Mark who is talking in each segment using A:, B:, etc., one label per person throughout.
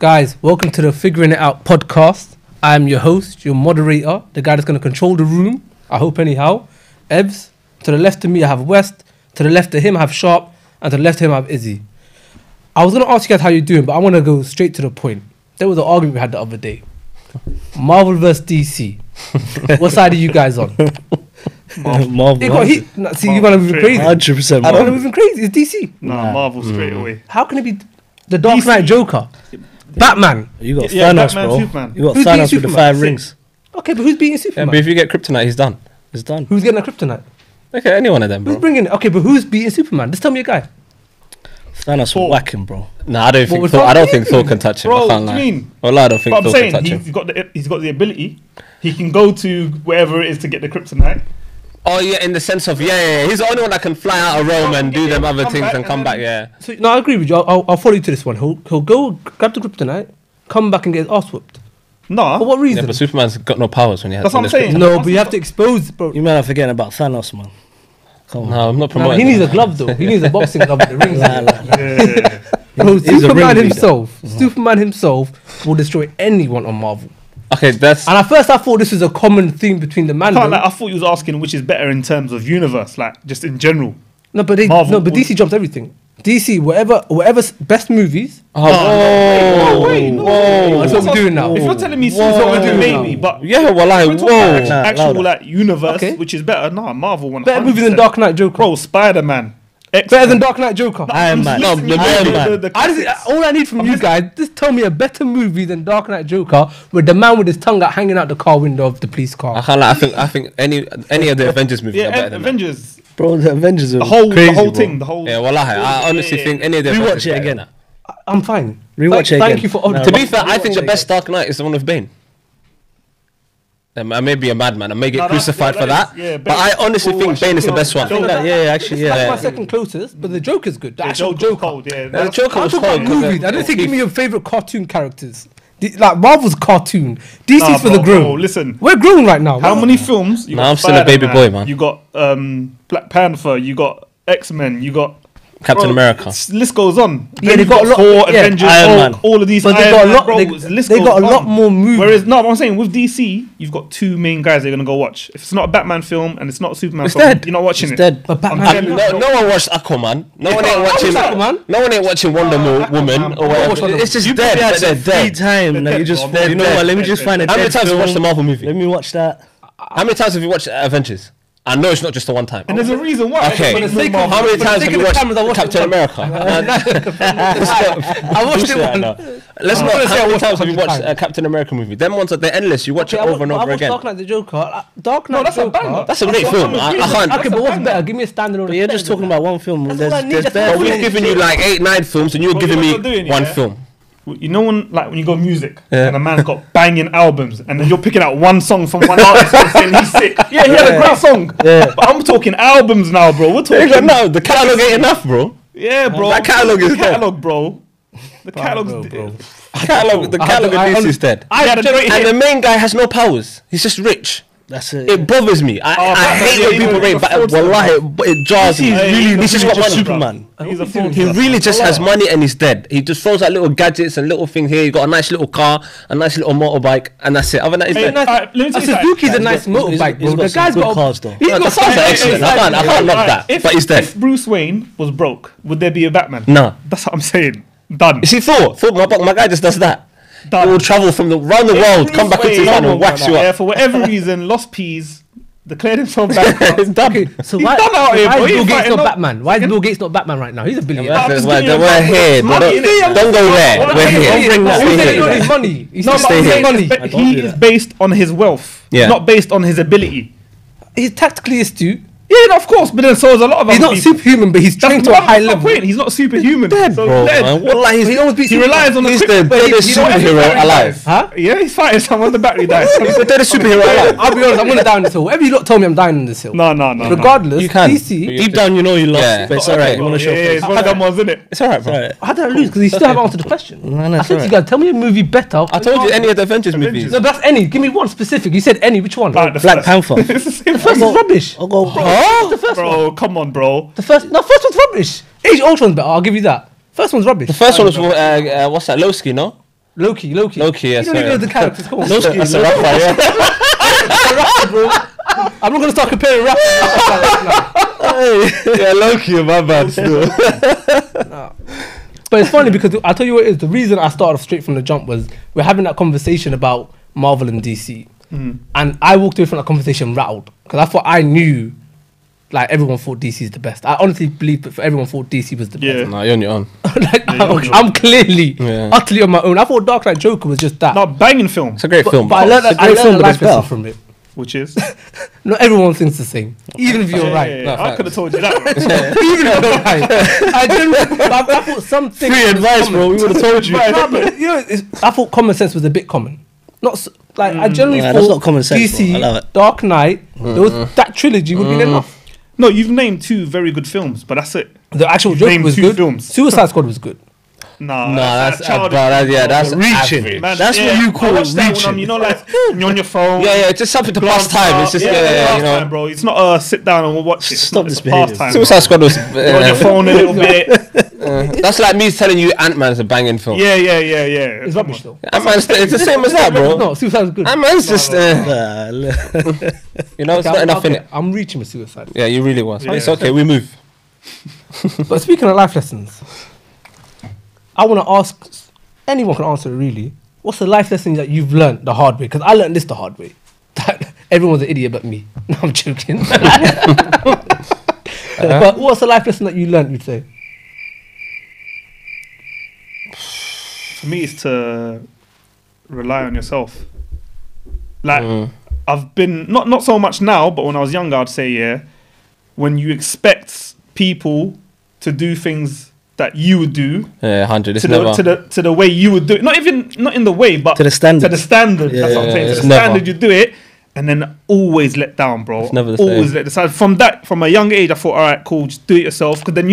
A: Guys, welcome to the Figuring It Out podcast. I am your host, your moderator, the guy that's going to control the room. I hope anyhow. Evs. To the left of me, I have West. To the left of him, I have Sharp. And to the left of him, I have Izzy. I was going to ask you guys how you're doing, but I want to go straight to the point. There was an argument we had the other day. Marvel vs. DC. What side are you guys on?
B: Marvel.
A: You want to move crazy.
B: 100%
A: I don't
B: Marvel.
A: know, moving crazy. It's DC.
C: Nah, Marvel straight away.
A: How can it be the Dark
C: DC.
A: Knight Joker? Batman.
B: You got
C: Yeah,
B: Thanos,
C: Batman,
B: bro.
C: Superman.
B: You got
A: Who's
B: Thanos
A: beating
B: with the
A: Superman?
B: 5
C: That's it.
B: rings.
A: Okay, but who's beating
D: Yeah,
A: Superman?
D: but if you get Kryptonite, he's done.
B: It's done.
A: Who's getting a kryptonite?
D: Okay, any one of them,
A: Who's
D: bro.
A: bringing it? Okay, but who's beating Superman? Just tell me a guy.
B: Thanos
C: Thor.
B: will whack him, bro.
D: Nah, I don't think.
A: with
D: Thor, I don't
A: Thor?
D: think Thor can touch him.
C: Bro,
D: I
C: what
D: can't
C: do
D: lie.
C: you mean?
D: Well, I don't think
C: But I'm
D: Thor
C: saying
D: can touch him.
C: he's got the ability. He can go to wherever it is to get the kryptonite.
D: Oh yeah, in the sense of yeah, he's the only one that can fly out of Rome and do them other
C: Come
D: things
C: back
D: and come
C: and
D: back.
C: then-
D: Yeah.
A: So, no, I agree with you. I'll follow you to this one. He'll go grab the kryptonite, come back and get his ass whooped.
C: Nah,
A: For what
D: Yeah,
A: reason?
D: but Superman's got no powers when he has.
C: That's what I'm
D: when
C: saying.
A: No, but you have to expose, bro.
B: You man are forgetting about Thanos, man. Come on.
D: No, I'm not
A: Nah,
D: promoting.
A: he needs a
D: that.
A: glove though. He needs a boxing glove with the rings.
B: Nah, nah.
C: yeah.
A: Bro,
B: He's a
A: Superman
B: ring
A: himself, Superman himself will destroy anyone on Marvel.
D: Okay, that's
A: And at first I thought this was a common theme between the man.
C: Can't, like, I thought you was asking which is better in terms of universe, like just in general.
A: No, but
C: Marvel
A: but DC jumps everything. DC, whatever's best movies.
D: oh,
C: wait, no.
D: whoa.
A: That's what we're doing now.
C: If you're telling me
D: Whoa.
C: Superman, maybe, but
D: Yeah, well, like
C: we're talking about
D: whoa.
B: Nah,
C: actual
B: louder.
C: like universe,
A: Okay.
C: which is better. Nah, Marvel one.
A: Better movie than Dark Knight Joker.
C: Bro, Spider-Man.
A: Better than Dark Knight Joker.
B: Iron Man.
C: No,
B: No, Iron Man.
A: All I need from you guys, just tell me a better movie than Dark Knight Joker with the man with his tongue out hanging out the car window of the police
D: I
A: car.
D: can't lie. I think any of the Avengers movies are better
C: Yeah,
D: than that.
C: Avengers.
B: Bro, the Avengers are
C: The whole
B: crazy,
C: whole
B: bro.
C: thing, the whole.
D: Yeah, well, I honestly
C: Yeah.
D: think any of the
B: Rewatch
D: Avengers
B: it
D: better
B: again.
D: than that.
A: I'm fine.
B: Rewatch it
A: Thank
B: again.
A: you for.
B: No,
D: To be
B: Rewatch
D: fair, I think the
B: it
D: best Dark Knight is the one with Bane. I may be a madman. I may get
C: No, that's-
D: crucified
C: yeah,
D: for
C: that
D: that.
C: is- yeah,
D: but I honestly think Bane is the best one.
B: I think that, yeah, actually,
A: That's
B: yeah.
A: my second closest, but the Joker's good. The actual
C: Joker.
A: Joker.
C: Cold, yeah.
D: The Joker
A: I'm
D: was
A: talking
D: cold.
A: about
D: 'cause
A: movies.
D: of-
A: I don't think
D: of
A: give me your favorite cartoon characters. Like Marvel's cartoon, DC's
C: Nah,
A: for the
C: bro,
A: grown.
C: bro, listen.
A: We're grown right now.
C: How many films? You
D: Nah,
C: got
D: I'm still a baby
C: Spider-Man,
D: boy, man.
C: You got Black Panther. You got X-Men. You got
D: Captain
C: bro,
D: America.
C: List goes on.
A: Yeah,
C: Then
A: they
C: you
A: got a lot-
C: Thor,
A: yeah,
C: Avengers,
B: Iron Man.
C: all of these.
A: But they
C: Iron
A: got a
C: Man,
A: lot.
C: bro,
A: They
C: the list
A: got
C: goes
A: a lot
C: on.
A: more movies.
C: Whereas, no, what I'm saying with DC, you've got two main guys they're gonna go watch. If it's not a Batman film and it's not a Superman
A: It's
C: film,
A: dead.
C: you're not watching
B: It's
C: it.
B: dead.
A: But Batman.
C: telling you.
D: No one watched Aquaman. No one ain't
C: I
D: watching.
C: watched
A: Aquaman.
D: No one ain't watching Wonder Woman or whatever. It's just dead.
B: Yeah,
D: But they're
B: free
D: dead.
B: time. Like, you just,
C: They're
B: you know
C: dead.
B: what? Let me just find a
D: How many
B: dead
D: times have you
B: film.
D: watched the Marvel movie?
B: Let me watch that.
D: How many times have you watched Avengers? I know it's not just the one time.
C: And there's a reason why.
D: Okay.
A: For the sake of-
D: How many
A: for the
D: times
A: sake
D: have
A: of
D: you
A: the
D: watched
A: cameras, I watched
D: Captain
A: it
D: America?
A: I watched it
D: Bullshit,
A: one.
D: no. Let's
A: I'm
D: not.
A: gonna say I
D: How many
A: watched
D: times have you
A: 100
D: watched a
A: times.
D: Captain America movie? Them ones are they're endless. You watch it over and
A: I
D: over
A: watched
D: again.
A: Dark Knight the Joker. Dark Knight
C: No, that's a
A: Joker.
C: banger.
D: That's a great film. I can't.
A: Okay, but what's better? Give me a standalone.
B: But you're just talking about one film.
A: That's
B: There's,
A: all I need,
B: there's
A: that's
B: bare
A: all
D: But
A: I
D: we've
A: need.
D: given you like 8, 9 films, and you're
C: Well,
D: giving
C: you know
D: me
C: what you're doing,
D: one
C: yeah?
D: film.
C: You know when you go music
D: Yeah.
C: and a man's got banging albums and then you're picking out one song from one artist and saying he's sick. Yeah, he had a great song.
B: Yeah.
C: But I'm talking albums now, bro. We're talking.
D: No, the catalog ain't enough, bro.
C: Yeah, bro.
D: That catalogue is
C: the
D: dead.
C: catalog, bro. The catalog's
A: bro.
D: The catalog of this is dead.
C: He had a great
D: And
C: hit.
D: the main guy has no powers. He's just rich.
B: That's it.
D: It bothers me. I
C: Batman,
D: hate
C: yeah,
D: when
C: he
D: people
C: was
D: rate,
C: a
D: but
C: fraudster,
D: wallahi, it jars me. He's just got money.
B: Superman.
C: He's a fraud.
D: He really just has money and he's dead. He just throws out little gadgets and little things here. He got a nice little car, a nice little motorbike, and that's it. Other than that, he's
C: Hey,
D: dead.
C: let me
A: A
C: tell you something.
A: Suzuki's a nice
B: He's got-
A: motorbike, bro.
B: he's got
A: The
B: some
A: guy's
B: good
A: got
B: cars, though.
A: He's
D: No,
A: got
D: the cars are
A: something.
D: excellent. I can't knock that. But he's dead.
C: If Bruce Wayne was broke, would there be a Batman?
D: Nah.
C: That's what I'm saying. Done.
D: You see, Thor, my guy just does that.
C: Done.
D: He will travel from around the world, come back into his hand and wax you
C: Yeah,
D: up.
C: for whatever reason, lost peas, declared himself bankrupt.
D: It's done.
A: Okay, so
C: He's
A: why,
C: done out here,
A: why
C: bro.
A: is
C: He
A: Bill
C: ain't
A: Gates
C: fighting
A: not
C: no-
A: Batman? Why is Bill Gates not Batman right now? He's a billionaire.
C: I'm just giving you
D: We're
C: about
D: here.
C: money,
D: Don't
C: innit?
D: go there.
C: What
D: We're
C: I'm saying,
D: here.
C: don't bring that.
D: Stay
A: He's saying
D: here.
A: on his money. He's
C: No,
A: just
C: but I'm
D: Stay
C: saying
A: money.
C: it's
B: I don't
C: he
B: do
C: is
B: that.
C: based on his wealth,
D: Yeah.
C: not based on his ability.
A: He's tactically astute.
C: Yeah, no, of course, but then so is a lot of
A: He's
C: other
A: not
C: people.
A: superhuman, but he's trained to a
C: That's
A: high
C: my
A: level.
C: point. He's not superhuman.
D: Dead,
C: So
D: bro.
C: dead.
D: Man. Wallahi,
A: He always beats
C: He relies on the
D: he's the
C: quick-
D: deadest
C: you know what?
D: superhero alive.
A: Huh?
C: Yeah, he's fighting someone. The battery dies.
D: He's the deadest superhero alive.
A: I'll be honest, I'm gonna die on this hill. Whatever you lot told me, I'm dying on this hill.
C: No.
A: Regardless,
D: You can.
A: DC.
B: Deep down, you know you lost,
D: Yeah.
B: but it's alright. You want to show
C: Yeah,
B: face.
C: it's one of them ones, isn't it?
D: It's alright, bro.
B: Alright.
A: How did I lose? Because you still haven't answered the question.
B: No,
A: I
B: it's
A: said to you
B: alright.
A: guys, tell me a movie better.
D: I told you any of the Avengers movies.
A: No, but that's any. Give me one specific. You said any. Which one?
C: Like the
B: Black
C: first.
B: Panther.
C: It's the same
A: The first
C: thing.
A: is rubbish.
B: I'll go.
A: The first one.
C: Bro, come on, bro.
A: The first first one's rubbish. Age of Ultron's better. I'll give you that. First one's rubbish.
D: The first one was what's that? Lowski, no?
A: Loki.
D: Loki, yeah,
A: You don't even know the characters. Come on.
D: That's a rapper, yeah.
A: I'm not gonna start comparing rappers.
D: Yeah, Loki, my bad still.
A: But it's funny because I'll tell you what it is. The reason I started off straight from the jump was we're having that conversation about Marvel and DC. And I walked away from that conversation rattled because I thought I knew, like, everyone thought DC is the best. I honestly believe that everyone thought DC was the best.
D: Nah, you're on your own.
A: Like,
C: you're on your
A: I'm clearly
D: Yeah.
A: utterly on my own. I thought Dark Knight Joker was just that.
C: No, banging film.
D: It's a great film.
A: But I learned,
B: It's a
A: I
B: great
A: learned
B: film,
A: a
B: but
A: life
B: it's
A: lesson
B: better.
A: from it.
C: Which is
A: Not everyone thinks the same, even if you're right.
D: No,
C: I
D: facts.
C: could have told you that.
A: Even if you're right. I thought something.
B: Free advice, bro. We would have told you.
A: No, but, you know, I thought common sense was a bit common. Not like I generally
B: Yeah,
A: thought
B: that's not common sense,
A: DC,
B: bro. I love it.
A: Dark Knight, there was that trilogy would be enough.
C: No, you've named 2 very good films, but that's it.
A: The actual
C: You've
A: Joker
C: named
A: was
C: 2
A: good.
C: films.
A: Suicide Squad was good.
C: Nah,
D: That's
C: childish.
D: that's
B: Reaching.
D: average.
C: Man,
B: That's what you call
C: I watched that when
B: reaching.
C: you know, like you're on your phone.
D: Yeah, it's just something to pass
C: glance
D: time.
C: up.
D: It's just you
C: pastime,
D: know.
C: bro. It's not sit down and watch it.
B: Stop
C: It's
B: this
C: a
B: behaviour.
C: pastime,
D: Suicide
C: bro.
D: Squad was.
C: You're on your phone a little bit.
D: That's like me telling you Ant-Man's a banging film.
C: Yeah.
A: It's rubbish though.
D: Ant-Man's it's the same as that, bro.
A: No, Suicide was good.
D: Ant-Man's just, you know, it's not enough in it.
A: I'm reaching with Suicide.
D: Yeah, you really was.
C: Yeah.
D: It's okay, we move.
A: But speaking of life lessons, I want to ask, anyone can answer it really. What's the life lesson that you've learned the hard way? Because I learned this the hard way. That everyone's an idiot but me. No, I'm joking. But what's the life lesson that you learned, you'd say?
C: For me, it's to rely on yourself. Like I've been not so much now, but when I was younger, I'd say when you expect people to do things that you would do
D: Yeah, 100. It's
C: to
D: never.
C: the way you would do it, not in the way, but
B: To the standard.
C: To the standard.
B: Yeah,
C: That's what I'm
B: yeah,
C: saying.
B: yeah.
C: To
D: It's
C: the
D: never.
C: standard, you do it, and then always let down, bro.
D: It's never the
C: always
D: same.
C: let the side. From a young age, I thought, all right, cool, just do it yourself, because then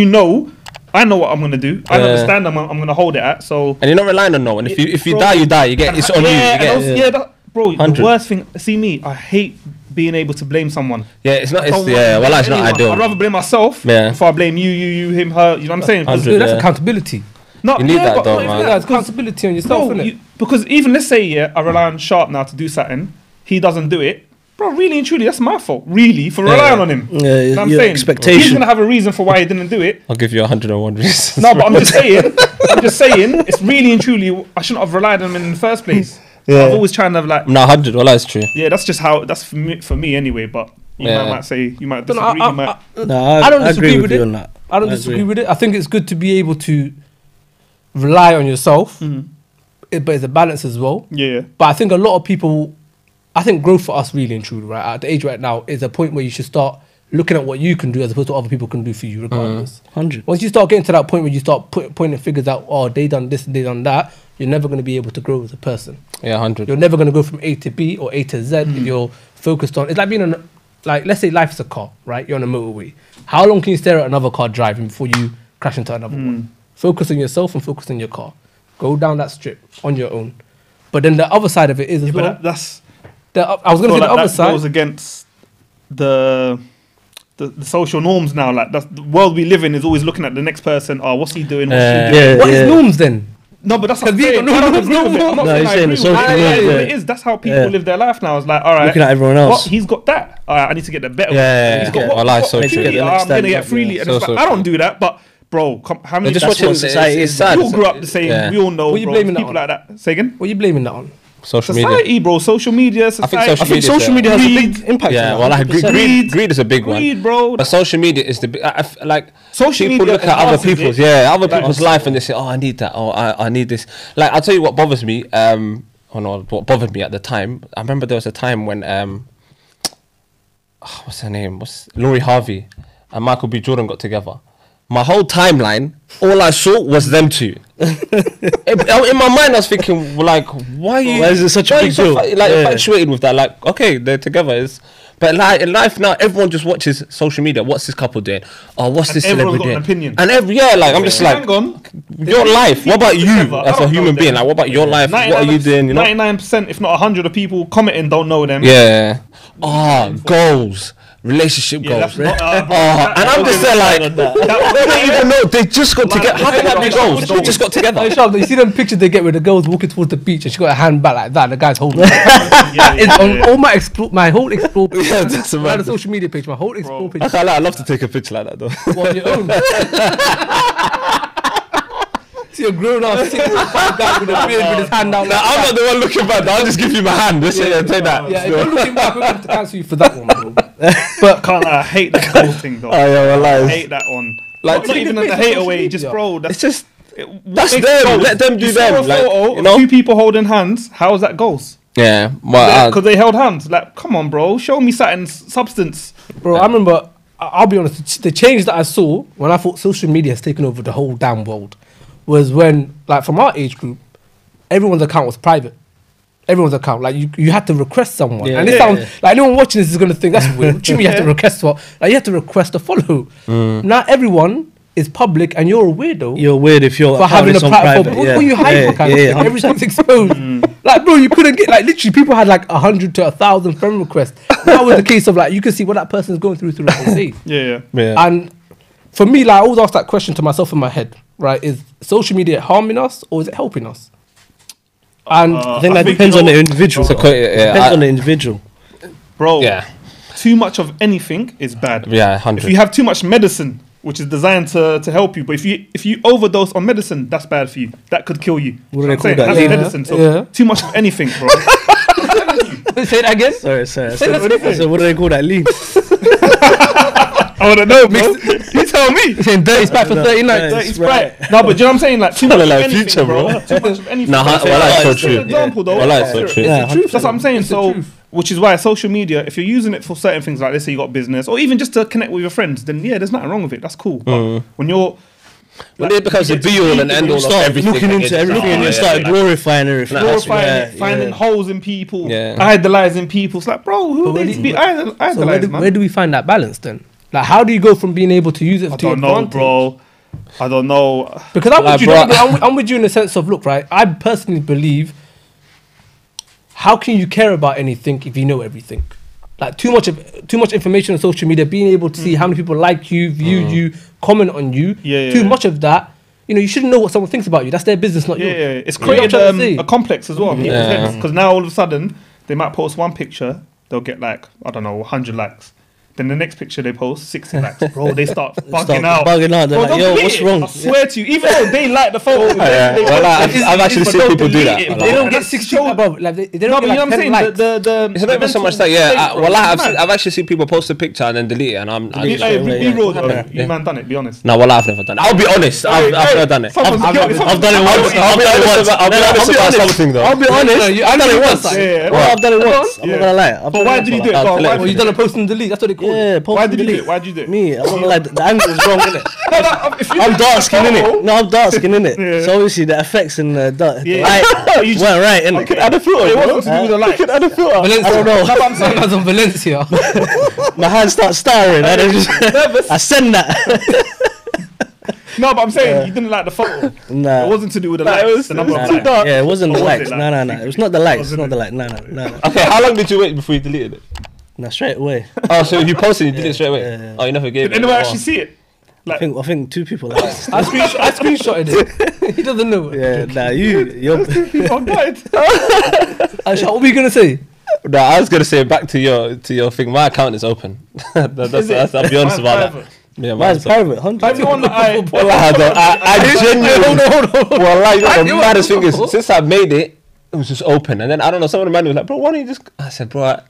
C: I know what I'm gonna do. I know the
D: Yeah.
C: standard I'm gonna hold it at. So
D: And you're not relying on no one. If you
C: Bro.
D: die, you die. You get it's on you. You
C: and
D: get
C: also- that, bro.
D: 100.
C: The worst thing. See me, I hate being able to blame someone.
D: yeah. It's not.
C: I don't
D: It's
C: want
D: yeah.
C: to
D: Well,
C: blame
D: it's not
C: anyone.
D: ideal.
C: I'd rather blame myself
D: Yeah.
C: before I blame you, him, her. You know what I'm saying?
D: 100.
A: Dude, that's
D: Yeah.
A: accountability.
C: Not,
D: You need that
C: but
D: though,
C: not even
D: man.
C: that,
A: That's accountability on yourself,
C: Bro,
A: innit?
C: because even let's say I rely on Sharp now to do something, he doesn't do it, bro. Really and truly, that's my fault. Really, for relying on him.
B: Yeah,
C: You know what I'm
B: your
C: saying?
B: expectation.
C: He's gonna have a reason for why he didn't do it.
D: I'll give you 101 reasons.
C: No, but I'm just saying. It's really and truly. I shouldn't have relied on him in the first place.
B: Yeah.
C: I've always tried to have like.
D: No, 100. Well, that's true.
C: Yeah, that's just how. That's for me anyway. But you
D: Yeah.
C: might say you might
A: Don't know,
C: disagree. You might.
B: No,
A: I don't
B: I
A: disagree
B: agree
A: with
B: with you
A: it.
B: on that.
A: I don't
B: I
A: disagree
B: agree.
A: with it. I think it's good to be able to rely on yourself, but it's a balance as well.
C: Yeah.
A: But I think a lot of people, I think growth for us really and truly, right, at the age right now, is a point where you should start looking at what you can do as opposed to what other people can do for you, regardless.
B: 100.
A: Once you start getting to that point where you start pointing figures out, oh, they done this and they done that, you're never going to be able to grow as a person.
D: Yeah, 100.
A: You're never going to go from A to B or A to Z if you're focused on. It's like being on, like, let's say life is a car, right? You're on a motorway. How long can you stare at another car driving before you crash into another one? Focus on yourself and focus on your car. Go down that strip on your own. But then the other side of it is as well.
C: But that's.
A: I was going to say the other
C: that
A: side.
C: goes against the social norms now. Like that's the world we live in is always looking at the next person. Oh, what's he doing? What's she doing?
B: Yeah,
A: What is
B: yeah.
A: norms then?
C: No, but that's what I'm
A: Because we
C: saying.
A: got no
C: I don't
A: norms
C: agree
A: no
C: with it. I'm not
A: more.
B: No,
C: saying
B: you're
C: I
B: saying
C: agree
B: the social
C: with it.
B: norms,
C: Yeah,
B: yeah.
C: it is. That's how people
B: Yeah.
C: live their life now. It's like, all right,
B: Looking at everyone else.
C: What, he's got that. All right, I need to get the better.
D: Yeah,
C: He's got
D: yeah.
C: what?
D: Well, that's so
C: what
D: true.
C: freely?
B: Get the
C: I'm
B: next
C: gonna
B: standard,
C: get freely.
B: yeah.
C: And
D: So,
C: it's like,
D: so
C: I don't
D: true.
C: do that, but bro, how many?
D: Just
B: That's
D: watching
B: what
D: it's
B: society is.
D: sad.
C: We all grew up the same.
D: Yeah.
C: We all know,
A: What you
C: bro.
A: blaming that
C: People
A: on?
C: like that. Say again.
A: What are you blaming that on?
D: Social media.
C: Society, bro. Social media. Society.
D: social
B: I think
D: media,
B: social
D: yeah.
B: media has a
C: Greed.
B: big impact.
D: Yeah,
B: on
D: well,
B: that,
D: like
B: 100%.
D: greed is a big one.
C: Greed, bro.
D: But social media is the big. Like
C: Social
D: people
C: media
D: look at other
C: enhances
D: people's,
C: it.
D: other
C: Like-
D: people's life, and they say, "Oh, I need that. Oh, I need this." Like I'll tell you what bothers me. Oh no, what bothered me at the time. I remember there was a time when what's her name? What's Laurie Harvey and Michael B. Jordan got together. My whole timeline, all I saw was them two. In my mind, I was thinking, well, like, why
B: is it such a
D: why are
B: big
D: you so
B: deal?
D: like
B: Yeah.
D: infatuated with that? Like, okay, they're together. But like in life now, everyone just watches social media. What's this couple doing? Oh, what's
C: And
D: this
C: everyone's
D: celebrity
C: got an
D: doing?
C: opinion.
D: And I'm just like,
C: Hang on.
D: your life. What about you
C: Together. I
D: as a
C: don't
D: human
C: know
D: being?
C: them.
D: Like, what about your life? What are you doing? You know?
C: 99%, if not 100 of people commenting don't know them.
D: Yeah. Goals. relationship
C: Yeah,
D: goals.
C: that's not,
D: And I'm just there like, they don't even know. They just got together. How can that be goals? They just got together.
A: Hey, Sharp, you see them pictures they get with the girls walking towards the beach and she got her hand back like that and the guy's holding it. It's on all my whole explore page.
D: Yeah, that's a
A: My
D: man.
A: social media page, my whole explore page.
D: I can't lie, I'd love to take a picture like that though.
A: Well, your own. See a grown ass 6'5" guy with a beard with his hand out.
D: Nah, I'm not the one looking back. I'll just give you my hand. Just take that.
A: Yeah, if you're looking back, we're going to have to cancel you for that one, bro.
C: But can't lie, I hate that whole thing though.
D: Oh yeah, well,
C: I
D: like,
C: hate that one.
D: Like,
C: Not even in the hate away, just
A: media.
C: bro.
D: it's just
C: What
D: that's
C: makes
D: them.
C: goals?
D: Let them do
C: You saw
D: them.
C: a
D: Like,
C: photo
D: you
C: of
D: know.
C: two people holding hands. How is that goals?
D: Yeah, well,
C: Because they held hands. Like, come on, bro. Show me something substance.
A: Bro, I remember, I'll be honest, the change that I saw when I thought social media has taken over the whole damn world was when, like, from our age group, everyone's account was private. Everyone's account, like you had to request someone,
B: Yeah,
A: and it
B: yeah,
A: sounds
B: yeah.
A: like anyone watching this is gonna think that's weird. What do you mean you have to request what? Like you have to request a follow. Now everyone is public, and you're a weirdo
B: You're weird if you're
A: for having a
B: on
A: platform.
B: private.
A: What you hide for? Kind of thing?
B: 100%.
A: Everything's exposed. Like, bro, you couldn't get like literally people had like 100 to 1,000 friend requests. That was the case of like you can see what that person is going through the whole day.
C: Yeah.
D: yeah.
A: And for me, like I always ask that question to myself in my head, right? Is social media harming us or is it helping us? And
B: I think that depends
C: you
B: on
C: know
B: the
C: what?
B: individual.
D: Yeah,
B: Depends on the individual.
C: Bro,
D: yeah,
C: too much of anything is bad.
D: yeah,
C: If
D: 100.
C: you have too much medicine, which is designed to help you, but if you overdose on medicine, that's bad for you. That could kill you.
B: What do they
C: I'm
B: call
C: saying,
B: that?
C: That's
A: Yeah,
C: medicine. So
A: yeah.
C: too much of anything, bro.
A: say that again.
B: Sorry.
A: that
B: So what do they call that? Lean.
C: I want to know, bro. You tell me.
A: Saying dirty Sprite for 39.
B: Yeah.
C: Dirty
B: It's
C: Sprite. No, but do you know what I'm saying? Like too much of
D: like
C: anything,
D: Future, bro.
C: Too much of anything.
D: Nah,
C: I'm saying,
D: well, that's so
C: it's an
D: true.
C: example, though.
D: Well, that's so true.
B: Yeah,
C: That's what I'm saying.
A: It's the
C: So,
A: truth.
C: which is why social media, if you're using it for certain things, like let's say you got business, or even just to connect with your friends, then yeah, there's nothing wrong with it. That's cool. But when you're
D: When it becomes the be all and end all of
B: Start
D: everything,
B: looking into everything and you start glorifying everything.
D: Nah, that's
C: glorifying
B: Yeah,
C: it, finding
B: yeah.
C: holes in people,
D: Yeah.
C: idolizing people, it's like, bro, who
A: where
C: needs
A: do
C: to be
A: you- So
C: idolized, man?
A: where do we find that balance then? Like, how do you go from being able to use it
C: I
A: to your
C: don't know,
A: advantage?
C: bro. I don't know.
A: Because I'm with you.
D: bro,
A: don't get me wrong, I'm with you in the sense of look, right? I personally believe. How can you care about anything if you know everything? Like too much information on social media, being able to see how many people like you, view you, comment on you.
C: Yeah,
A: Too
C: yeah.
A: much of that. You know, you shouldn't know what someone thinks about you. That's their business, not
C: Yeah,
A: yours.
C: it's
A: You know what I'm
C: created
A: trying to say?
C: a complex as well.
D: Yeah.
C: Because now all of a sudden they might post one picture, they'll get like I don't know 100 likes. Then the next picture they post 60 likes. Bro, they start bugging out.
B: Bugging out. They're
C: Bro,
B: like,
C: don't
B: yo,
C: delete
B: what's
C: it.
B: wrong?
C: I swear to you, even though they like the photo,
D: yeah.
C: they
D: Well,
C: post
D: I've-
C: it.
D: I've actually
C: But
D: seen
C: don't
D: people do
C: delete
D: that.
C: it,
D: They
C: bro.
A: They don't
C: And
A: get
C: that's
A: 60
C: so-
A: above. Like, they don't
C: No,
A: get
C: but you know
A: like
C: what I'm
A: 10
C: saying?
A: likes.
C: The
D: It's not even so much that,
C: mental
D: yeah.
C: state, bro,
D: Well,
C: it's mad.
D: I've actually seen people post a picture and then delete it, and I'm.
C: Hey, be real though.
D: Yeah.
C: You man done it, be honest.
D: No, well, I've never done it. I'll be honest. I've never done it.
C: Someone's
D: I've
C: guilty,
D: done it
C: someone's
D: once.
C: guilty.
D: I'll be honest about something though.
B: I'll be honest.
A: you-
B: I've done it
A: you
B: once.
A: done
C: Yeah.
B: Well, I've done it once. I'm
C: Yeah.
B: not gonna lie. I've
C: But
B: done
C: why
B: it
C: did you
B: once.
C: do it?
D: I'll
C: Go on,
D: tell
C: why
D: you.
A: Well,
C: did
A: you
C: you
A: done a post and delete. That's what they call it.
B: Yeah, post
C: Why
B: and
C: did you do
B: delete.
C: it? Why did you do it?
B: Me, I'm not gonna lie. The angle's wrong, innit?
C: No, no, if you
B: I'm
C: did
B: dark skin,
C: the
B: innit?
C: photo-
B: No, I'm dark skin, innit?
C: Yeah.
B: So obviously the effects and the
C: Yeah.
B: light
C: You just-
B: weren't right, innit?
C: Okay, add a filter. It wasn't to do with the light. Add a filter.
A: Valencia.
B: I don't know.
A: That's what I'm saying. That's on Valencia.
B: My hands start starring. I just, I send that.
C: No, but I'm saying you didn't like the photo.
B: Nah.
C: It wasn't to do with the
D: Nah, it
C: lights.
D: was-
C: The number
B: Nah,
C: of
B: nah.
C: lights.
B: Yeah, it wasn't the
C: Or was it
B: lights.
C: like-
B: No, no, no. It was not the lights. It's
C: Wasn't
B: not
C: it?
B: the light. No, no, no, no.
D: Okay, how long did you wait before you deleted it?
B: No, straight away.
D: Oh, so you posted, you did it straight away.
B: yeah.
D: Oh, you never gave
C: Did
D: it.
C: anyone
D: Oh.
C: actually see it? Like,
B: I think two people. Like,
A: I screenshotted it. He doesn't know.
B: yeah, nah, you're.
C: people died.
A: Aisha, what were you gonna say?
D: No, I was gonna say back to your thing. My account is open. I'll be honest
C: Mine's
D: about that.
C: private.
D: Yeah,
B: Mine's private. 100.
C: Like the one that I.
D: I genuinely.
A: Hold on.
D: Well, like, you know, the
A: Hold
D: maddest
A: on.
D: thing is, since I made it, it was just open, and then I don't know. Some of the man was like, "Bro, why don't you just?" I said, "Bro, I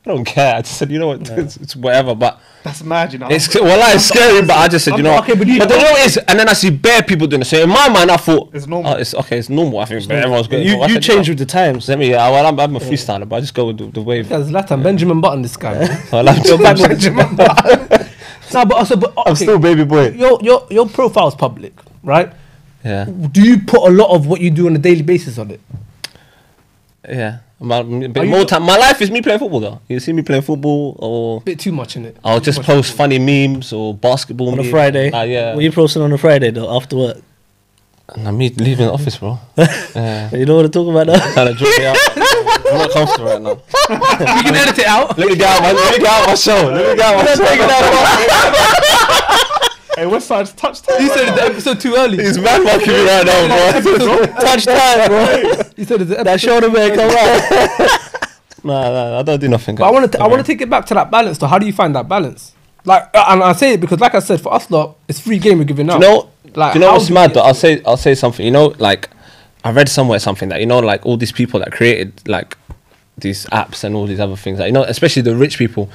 D: don't care." I just said, "You know what? It's whatever." But
C: That's mad, you know.
D: it's it's scary. But I just said, "You know what?"
A: Okay, but you-
D: But the know what is, and then I see bare people doing it. So in my mind, I thought
C: It's normal.
D: Oh, it's okay. It's normal. I think everyone's going.
B: You change with the times.
D: Let me. Yeah, well, I'm a freestyler, but I just go with the wave.
A: That's Latin Benjamin Button. This guy.
D: Well, I'm
A: Benjamin Button. No, but also, but okay,
D: I'm still baby boy.
A: your profile's public, right?
D: Yeah,
A: Do you put a lot of what you do on a daily basis on it?
D: yeah. A bit
A: you
D: more
A: not-
D: time. My life is me playing football, though. You see me playing football, or
A: Bit too much in it.
D: I'll just post funny memes or basketball
B: On a
D: memes.
B: Friday.
D: Yeah.
B: What you posting on a Friday though after work?
D: Nah, me leaving the office, bro. Yeah.
B: You know what I'm talking about now?
D: Trying to drop me out. I'm not comfortable right now.
A: You can edit it out.
D: Let me get out my show.
C: Hey, West Side's touchdown.
A: You said the episode too early.
D: He's mad fucking me right now, bro.
B: Touchdown, bro.
A: You said the
B: That shoulder man come out.
D: Nah, I don't do nothing.
A: But I want to take it back to that balance. Though, how do you find that balance? Like, and I say it because, like I said, for us lot, it's free game we're giving out.
D: Do you
A: Like,
D: know
A: how
D: what's
A: do
D: mad
A: you-
D: though? I'll say something. You know, like I read somewhere something that, you know, like all these people that created like these apps and all these other things, like, you know, especially the rich people,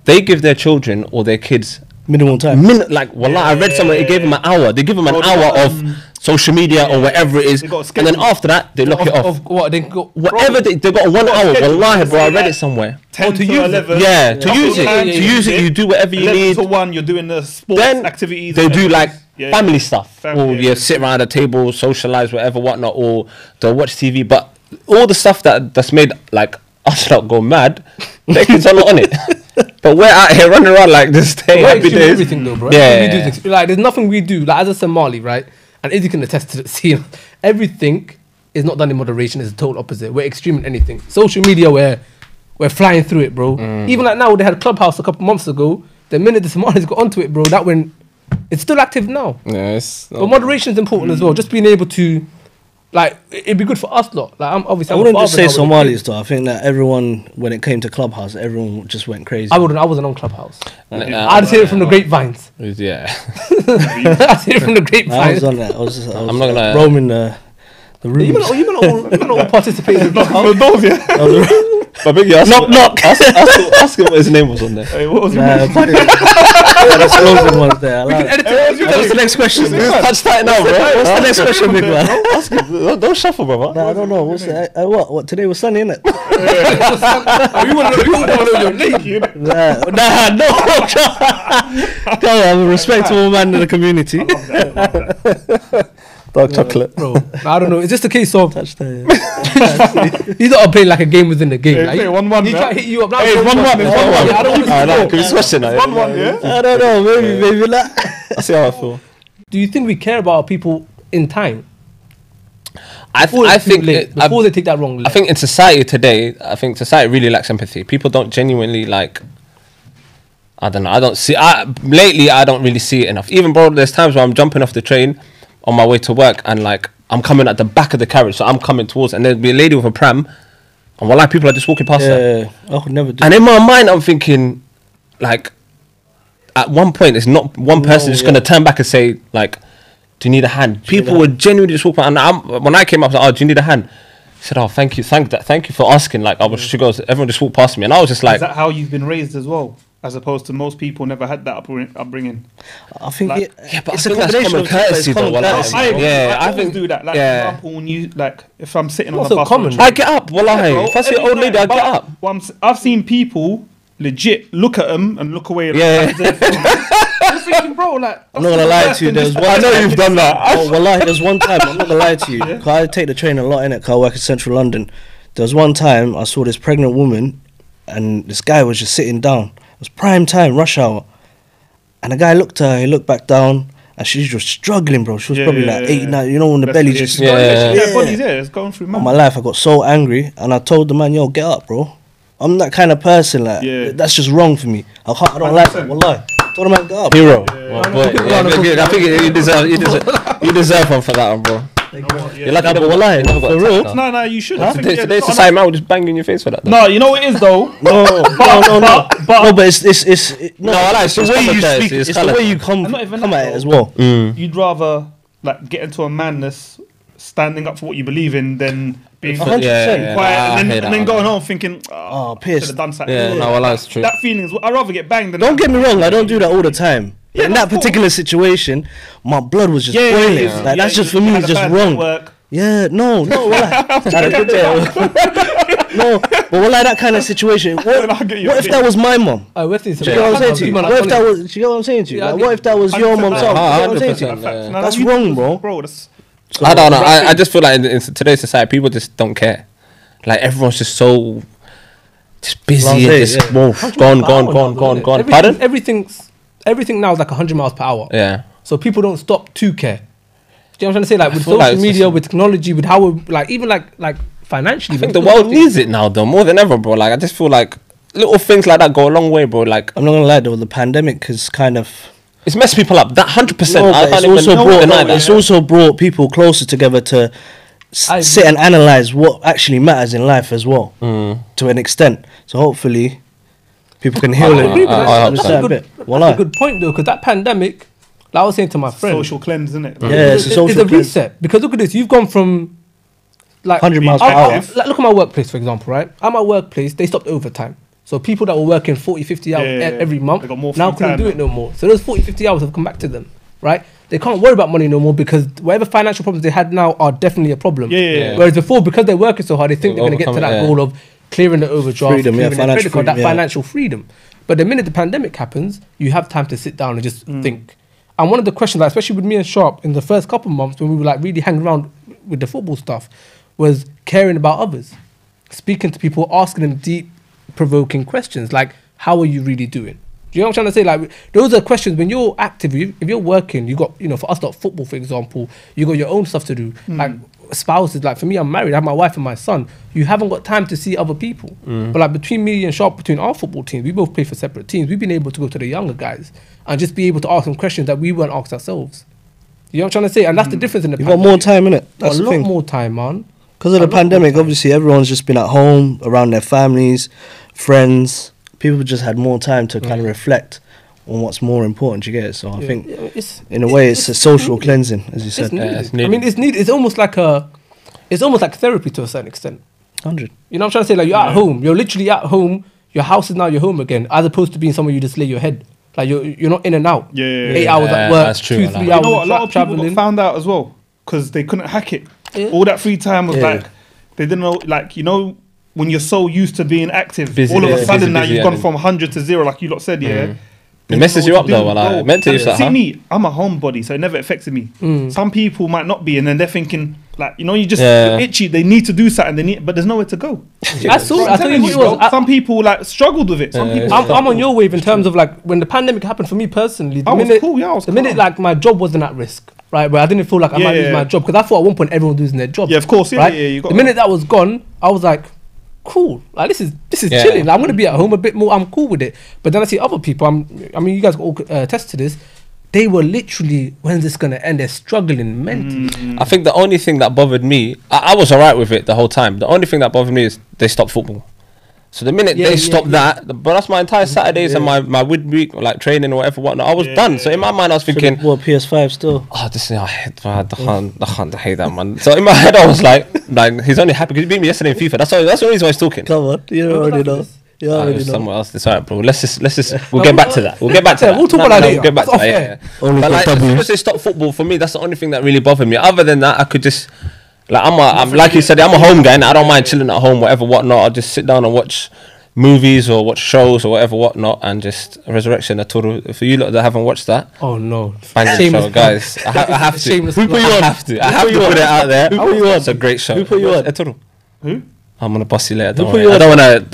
D: they give their children or their kids
B: Minimum time.
D: like wallah, I read somewhere it gave them an hour. They give them an
C: Bro,
D: hour of social media or whatever it is,
C: They got a
D: and then
C: schedule.
D: after that they lock it off.
A: Of what they go.
D: Whatever they got 1 hour.
C: schedule.
D: Wallahi, bro, I
C: Say
D: read
C: like
D: it somewhere.
C: 10
A: to
C: to
A: use it.
C: 11.
D: Yeah, to use it,
C: Couple
D: to
C: times
D: use it, you do whatever you
C: 11
D: need.
C: to 1, you're doing the sports
D: Then
C: activities.
D: they do
C: and
D: like
C: yeah,
D: family stuff,
C: Family,
D: or
C: yeah,
D: you
C: yeah.
D: sit around a table, socialize, whatever, whatnot, or they'll watch TV. But all the stuff that's made like us not go mad, their kids are not on it. But we're out here running around like this day,
A: We're
D: happy
A: extreme
D: days.
A: everything though, bro.
D: Yeah,
A: Everything we do is like there's nothing we do. Like as a Somali, right? And Izzy can attest to it. See, everything is not done in moderation. It's the total opposite. We're extreme in anything. Social media, we're flying through it, bro. Even like now, they had Clubhouse a couple months ago. The minute the Somalis got onto it, bro, that went. It's still active now.
D: Yes.
A: But moderation is important as well. Just being able to, like, it'd be good for us lot. Like, I'm obviously.
B: I
A: I'm a
B: wouldn't
A: father
B: just say
A: now with a
B: Somalis
A: kid.
B: though. I think that everyone, when it came to Clubhouse, everyone just went crazy.
A: I wasn't on Clubhouse.
D: Yeah.
A: I'd hear it from the grapevines.
D: Yeah.
A: I'd hear it from the
B: I
A: grapevines.
B: was on that. I was
D: I'm not gonna-
B: roaming the
A: You
B: rooms.
A: man all participate in Clubhouse.
C: Those, yeah.
D: But Biggie, ask him what his name was on there.
C: Hey, what was
B: Nah,
C: it?
B: funny. The slogan was there. I like it.
A: Edit it.
B: What's the next question?
D: Touch that now, bro.
B: What's the next question, big man?
D: Ask him. Don't shuffle, brother.
B: Nah, I don't know. What's the, what? Today was sunny, innit?
A: Oh, you want to know your name?
B: Nah, no. Come on, I'm a respectable man in the community.
D: Dark chocolate.
A: Bro, I don't know. It's just a case of
B: Touch that.
A: he's not playing like a game within the game.
C: Hey,
A: Like,
C: play 1-1,
A: he
C: man.
A: try to hit you up.
C: Hey, it's 1-1, it's 1-1.
A: Yeah, I don't want to
D: Alright,
A: see
D: can we switch it now?
C: 1-1, yeah?
B: I don't know. Maybe not.
D: I see how I feel.
A: Do you think we care about people in time?
D: I think
A: before they take that wrong.
D: I think in society today, I think society really lacks empathy. People don't genuinely like. I don't know. I don't see. Lately, I don't really see it enough. Even bro, there's times where I'm jumping off the train on my way to work, and like I'm coming at the back of the carriage, so I'm coming towards, and there'll be a lady with a pram, and like people are just walking past her.
B: Yeah, I could never do.
D: And in my mind, I'm thinking, like, at one point, it's not one person just gonna turn back and say, like, do you need a hand? People were genuinely just walking, and when I came up, I was like, oh, do you need a hand? He said, oh, thank you for asking. Like, she goes, everyone just walked past me, and I was just like,
C: Is that how you've been raised as well? As opposed to most people never had that upbringing.
B: I think
C: Like-
D: yeah, but
B: it's
D: I
B: a
D: think that's
B: combination
D: common
B: of two, but it's
D: courtesy, though.
B: common
D: Wallah.
B: courtesy.
D: I
C: always
D: think
C: do that. Like,
D: yeah.
C: for example, when you like, if I'm sitting on
A: Also
C: the bus,
A: common.
C: or a
D: I
C: train,
D: get up, wallahi.
C: bro,
D: If I see an
C: every
D: old lady, I
C: time,
D: get
C: but
D: up.
C: what I've seen people legit look at them and look away.
D: Yeah.
C: I'm thinking, bro, like,
B: I'm not gonna lie to you. There's one.
D: I know you've done that.
B: Oh, wallahi, there's one time. I'm not gonna lie to you. 'Cause I take the train a lot in it. 'Cause I work in central London. There was one time I saw this pregnant woman, and this guy was just sitting down. It was prime time, rush hour, and the guy looked at her. He looked back down, and she's just struggling, bro. She was
C: Yeah,
B: probably
C: yeah,
B: like
C: yeah,
B: 8,
C: yeah.
B: 9. You know, when the belly just.
D: Yeah.
C: Yeah, body's there. It's going through, man.
B: On my life, I got so angry, and I told the man, "Yo, get up, bro. I'm that kind of person. Like,
C: Yeah.
B: that's just wrong for me. I don't like it.
C: 100%.
B: Wallahi. Told the man, get up.
D: Hero.
C: Yeah.
D: Well, boy, I think you deserve one for that one, bro. You're like,
B: Nah, but wallahi,
D: never got
B: for
D: attacked,
B: real.
D: though.
C: No, you should. I think, yeah,
D: Today's
C: no,
D: society, man, will just bang you in your face for that. though.
C: No, you know what it is though.
B: No, no, but it's
D: No, I like
B: it's the
D: it's
B: way you
D: common
B: speak.
D: courtesy,
B: It's
D: it's
B: the way
D: colour.
B: you come
C: And not even
B: at
C: that,
B: it as
C: though.
B: well.
C: You'd rather like get into a madness standing up for what you believe in than being
B: 100%.
D: Yeah,
C: quiet
D: nah, I
C: and
D: hear
C: then, and then
D: that.
C: going home thinking,
B: Oh,
C: should
B: pissed.
C: have done something.
D: Yeah, no, well, that's true.
C: That feeling is, I'd rather get banged than
B: Don't get me wrong, I don't do that all the time. But
C: Yeah,
B: in
C: no,
B: that
C: of course.
B: particular situation, my blood was just
C: Yeah,
B: boiling.
C: yeah.
B: Like that's just for
C: you
B: me,
C: had
B: it's
C: a
B: just
C: bad
B: wrong.
C: network.
B: Yeah, no, like, had a good day. No, but well, like that kind of situation. What,
C: I'll get you
B: what
C: a
B: if
C: bit.
B: that was my mom?
A: What's this?
B: Do you know what I'm saying to you? What if that was? Do you know what I'm saying to you?
A: Yeah, I
B: Like,
A: get
B: what if that was your
C: 100%.
B: mom's house? Do you know what I'm saying to you?
D: 100%. Yeah.
C: No,
B: That's
C: you-
B: wrong, bro.
C: Bro, that's
D: I don't know. I just feel like in today's society, people just don't care. Like everyone's just so just busy and
B: Blasé,
D: just
B: yeah.
D: gone. Pardon?
A: Everything now is like 100 miles per hour.
D: Yeah.
A: So people don't stop to care. Do you know what I'm trying to say? Like with
D: feel
A: social
D: like it's
A: media,
D: just-
A: with technology, with how we're like even like financially.
D: I think the world needs it now, though, more than ever, bro. Like, I just feel like little things like that go a long way, bro. Like,
B: I'm not gonna lie though, the pandemic has kind of
D: it's messed people up. That 100%.
B: No,
D: I
B: but
D: can't
B: it's
D: even
B: also brought,
D: deny that.
B: it's also brought people closer together to
A: I
B: sit and analyze what actually matters in life as well, to an extent. So hopefully, people can heal
A: I agree
B: it.
A: with that.
D: I hope
A: That's
D: so.
A: a good-
B: Bit.
A: That's
B: Wallah.
A: a good point though, because that pandemic, like I was saying to my friend,
C: Social cleanse, isn't it?
B: Yeah, it's a social
A: it's a
B: cleanse.
A: reset. Because look at this, you've gone from like
B: 100 miles per
A: I'll-
B: hour.
A: like, look at my workplace, for example, right? At my workplace, they stopped overtime. So people that were working 40, 50 hours
C: Yeah.
A: every month
C: They got more
A: now
C: free
A: couldn't
C: time
A: do it
C: now.
A: no more. So those 40, 50 hours have come back to them, right? They can't worry about money no more because whatever financial problems they had now are definitely a problem.
C: Yeah.
A: Whereas before, because they're working so hard, they think they're going to get to
D: Overcome
A: that
D: it, yeah.
A: goal of clearing the overdraft,
B: Freedom, yeah,
A: clearing their
B: financial
A: credit card, that
B: freedom, yeah.
A: financial freedom. But the minute the pandemic happens, you have time to sit down and just
C: Mm.
A: think. And one of the questions, like, especially with me and Sharp, in the first couple of months when we were like really hanging around with the football stuff, was caring about others, speaking to people, asking them deep, provoking questions like, "How are you really doing?" Do you know what I'm trying to say? Like, those are questions when you're active. If you're working, you got, for us, like football, for example, you got your own stuff to do. Like spouses, like for me, I'm married. I have my wife and my son. You haven't got time to see other people. But like between me and Sharp, between our football teams, we both play for separate teams. We've been able to go to the younger guys and just be able to ask them questions that we weren't asked ourselves. You know what I'm trying to say? And that's the difference in the
B: You've got more time in it.
A: Got
B: That's
A: a
B: the
A: lot
B: thing.
A: more time, man.
B: Because of
A: a
B: the
A: lot more
B: pandemic,
A: time.
B: obviously everyone's just been at home around their families, friends. People just had more time to kind of reflect on what's more important. You get it? So I think,
A: Yeah, it's,
B: in a way, it's a social cleansing, as you
A: It's
B: said.
A: needed.
D: it's
A: I
D: needed.
A: mean, it's needed. It's almost like therapy to a certain extent.
B: 100.
A: You know what I'm trying to say? Like, you're at home. You're literally at home. Your house is now your home again, as opposed to being somewhere you just lay your head. Like, you're not in and out.
C: Yeah.
A: 8 hours at
D: Yeah,
A: work,
D: that's true,
A: 2,
D: I
A: 3
D: like
A: hours
C: You know what? A lot of people
A: traveling.
C: got found out as well because they couldn't hack it.
A: Yeah.
C: All that free time was
B: Yeah.
C: like they didn't know. Like, when you're so used to being active,
D: Busy,
C: all of
D: yeah.
C: a sudden
D: Busy,
C: now
D: busy,
C: you've gone
D: and-
C: from 100 to 0, like you lot said. Yeah.
D: It messes you up though, well, like, mentally,
C: See
D: it's like, huh?
C: me, I'm a homebody, so it never affected me. Some people might not be, and then they're thinking, like, you just
D: Yeah.
C: you're itchy. They need to do something, but there's nowhere to go.
A: I saw.
C: Bro,
A: I
C: I'm
A: tell
C: telling
A: you
C: you,
A: what it was.
C: bro, some people like struggled with it. Some people.
A: I'm on your wave in terms of like when the pandemic happened for me personally. The
C: I was
A: minute,
C: cool, yeah, I was
A: the minute
C: calm.
A: like my job wasn't at risk, right? Where I didn't feel like I might
C: Yeah.
A: lose my job because I thought at one point everyone was losing their job.
C: Yeah, of course, yeah,
A: right?
C: yeah, you got
A: the minute that was gone, I was like, cool. Like this is
D: Yeah.
A: chilling. Like, I'm gonna be at home a bit more. I'm cool with it. But then I see other people. I mean, you guys all attest to this. They were literally, when's this gonna end? They're struggling mentally.
D: I think the only thing that bothered me, I was alright with it the whole time. The only thing that bothered me is they stopped football. So the minute
A: Yeah,
D: they
A: yeah,
D: stopped
A: yeah.
D: but that's my entire Saturdays and my midweek, like training or whatever, whatnot. I was done. So in my mind, I was thinking,
B: Well, PS5 still.
D: oh, this is, I hate that, man. So in my head, I was like, he's only happy because he beat me yesterday in FIFA. That's the reason why he's talking.
B: Come on, you already know. You
D: It
B: already
D: was
B: know.
D: somewhere else. It's alright, bro. Let's just. We'll
A: No,
D: get
A: we'll-
D: back to that. We'll get back to
A: yeah,
D: that.
A: we'll talk about that later.
D: We'll get back to
A: That's
D: that.
A: off
D: Yeah,
A: air.
D: yeah.
B: Only
D: But
B: for
D: like, as
B: W's.
D: soon as they stop football, for me, that's the only thing that really bothered me. Other than that, I could just, like, like you said, I'm a home guy, and I don't mind chilling at home, whatever, whatnot. I'll just sit down and watch movies or watch shows or whatever, whatnot, and just Resurrection. For you lot that haven't watched that,
A: Oh no,
D: banging
A: Shameless
D: show,
A: plug.
D: guys. I have to.
A: Shameless
D: Who put
A: plug.
D: you on? I have to. I have to put it out there.
B: Who put you on?
D: It's a great show.
B: Who put you on?
D: Etoro.
C: Who?
D: I'm gonna boss you later. Don't
B: put
D: worry.
B: you
D: I
B: on?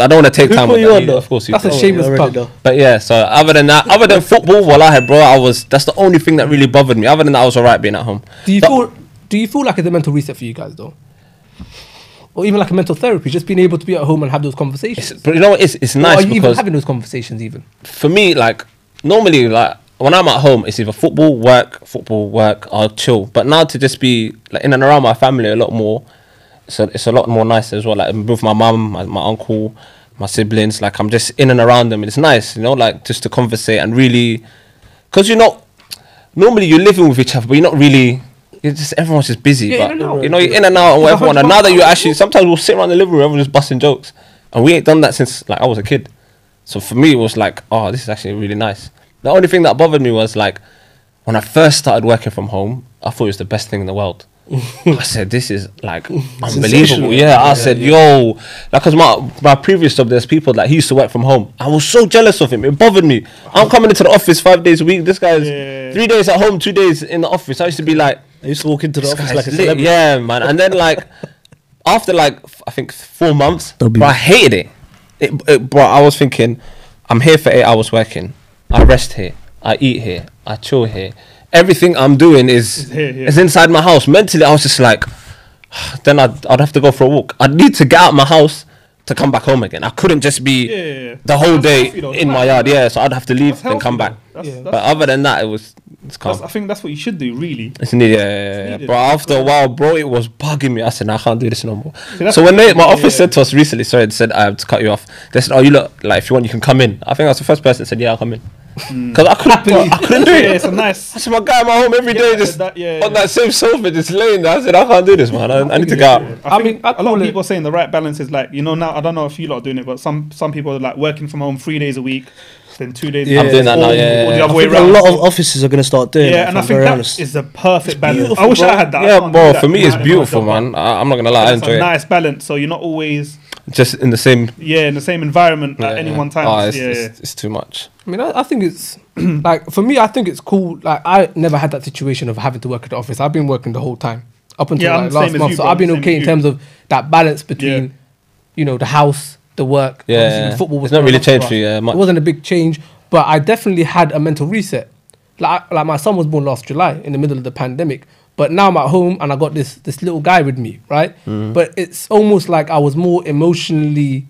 D: don't wanna take
B: Who
D: time
B: put
D: with
B: you
D: that.
B: on, though?
D: Of course you.
A: That's a
D: do.
A: shameless
B: already
A: plug.
B: know.
D: But yeah, so other than that, other than football, bro, that's the only thing that really bothered me. Other than that, I was alright being at home.
A: Do you feel like it's a mental reset for you guys though? Or even like a mental therapy, just being able to be at home and have those conversations?
D: But you know what? It's
A: Or
D: nice
A: are you even
D: because
A: having those conversations even?
D: for me, like normally, like when I'm at home, it's either football, work, or chill. But now to just be like in and around my family a lot more, so it's a lot more nice as well. Like with my mum, my uncle, my siblings, like I'm just in and around them. It's nice, like just to conversate and really, because normally you're living with each other, but you're not really. It's just everyone's just busy,
A: Yeah,
D: but
A: in and out.
D: you're in and out and whatever. And now that you
A: 100%.
D: actually, sometimes we'll sit around the living room, everyone's just busting jokes, and we ain't done that since like I was a kid. So for me, it was like, oh, this is actually really nice. The only thing that bothered me was like when I first started working from home, I thought it was the best thing in the world. I said, this is like unbelievable.
B: Sensational.
D: Yeah, I said, yo, like, because my previous job, there's people that he used to work from home. I was so jealous of him. It bothered me. I'm coming into the office 5 days a week. This guy's
C: Yeah.
D: 3 days at home, 2 days in the office. I used to be like,
B: I used to walk into the office like a
D: lit.
B: celebrity.
D: Yeah, man. And then like after like I think 4 months,
B: W.
D: bro, I hated it. Bro, I was thinking, I'm here for 8 hours working. I rest here. I eat here. I chill here. Everything I'm doing is
C: here, yeah.
D: is inside my house. Mentally, I was just like, then I'd have to go for a walk. I'd need to get out of my house to come back home again. I couldn't just be
C: Yeah.
D: the whole
C: That's
D: day
C: healthy though,
D: in
C: that's
D: my yard. Yeah, so I'd have to leave
C: That's
D: then
C: healthy
D: come back.
C: though. That's-
A: Yeah.
D: But other than that, it's calm.
C: I think that's what you should do, really.
D: It's needed, yeah.
C: needed.
D: But after a while, bro, it was bugging me. I said, nah, I can't do this no more.
C: that's
D: So when
C: what-
D: my office
C: yeah.
D: said to us recently, sorry, they said, I have to cut you off. They said, oh, you look, like, if you want, you can come in. I think I was the first person that said, yeah, I'll come in. Because I couldn't do
C: Yeah,
D: it.
C: it's a nice.
D: I said, my guy at my home every day, just on that same sofa, just laying there. I said, I can't do this, man. I need to go out.
C: I think
A: I
C: a lot
A: call
C: of
A: it-
C: people are saying the right balance is like, now I don't know if you lot are doing it, but some people are like working from home 3 days a week, then 2 days.
B: Yeah.
D: I'm doing that now,
C: or
D: yeah.
C: the other
B: I
C: way
B: think a
C: around.
B: lot
C: So-
B: of offices are going to start doing it.
C: yeah, and I
B: if I'm
C: think
B: very
C: that
B: honest.
C: is the perfect balance.
B: beautiful,
C: I wish
B: bro.
C: I had that. I
D: Yeah,
C: can't do
D: bro,
C: that
D: for me,
C: in
D: it's
C: my
D: beautiful,
C: job, but
D: man. I'm not going to lie, I
C: That's
D: enjoy
C: a
D: it.
C: nice balance, so you're not always
D: Just in the same...
C: in the same environment at any one time.
D: Oh, it's,
C: yeah,
D: it's too much.
A: I mean, I think it's like for me. I think it's cool. Like I never had that situation of having to work at the office. I've been working the whole time up until
C: Yeah, I'm
A: like
C: the same
A: last
C: as
A: month.
C: you,
A: So
C: bro.
A: I've been
C: Same
A: okay
C: as
A: in
C: you.
A: terms of that balance between,
C: Yeah.
A: the house, the work.
D: Yeah,
A: Obviously, with football was
D: it's not
A: going
D: really
A: on
D: changed
A: us.
D: for you, yeah, much.
A: It wasn't a big change, but I definitely had a mental reset. Like my son was born last July in the middle of the pandemic, but now I'm at home and I got this little guy with me, right?
D: Mm-hmm.
A: But it's almost like I was more emotionally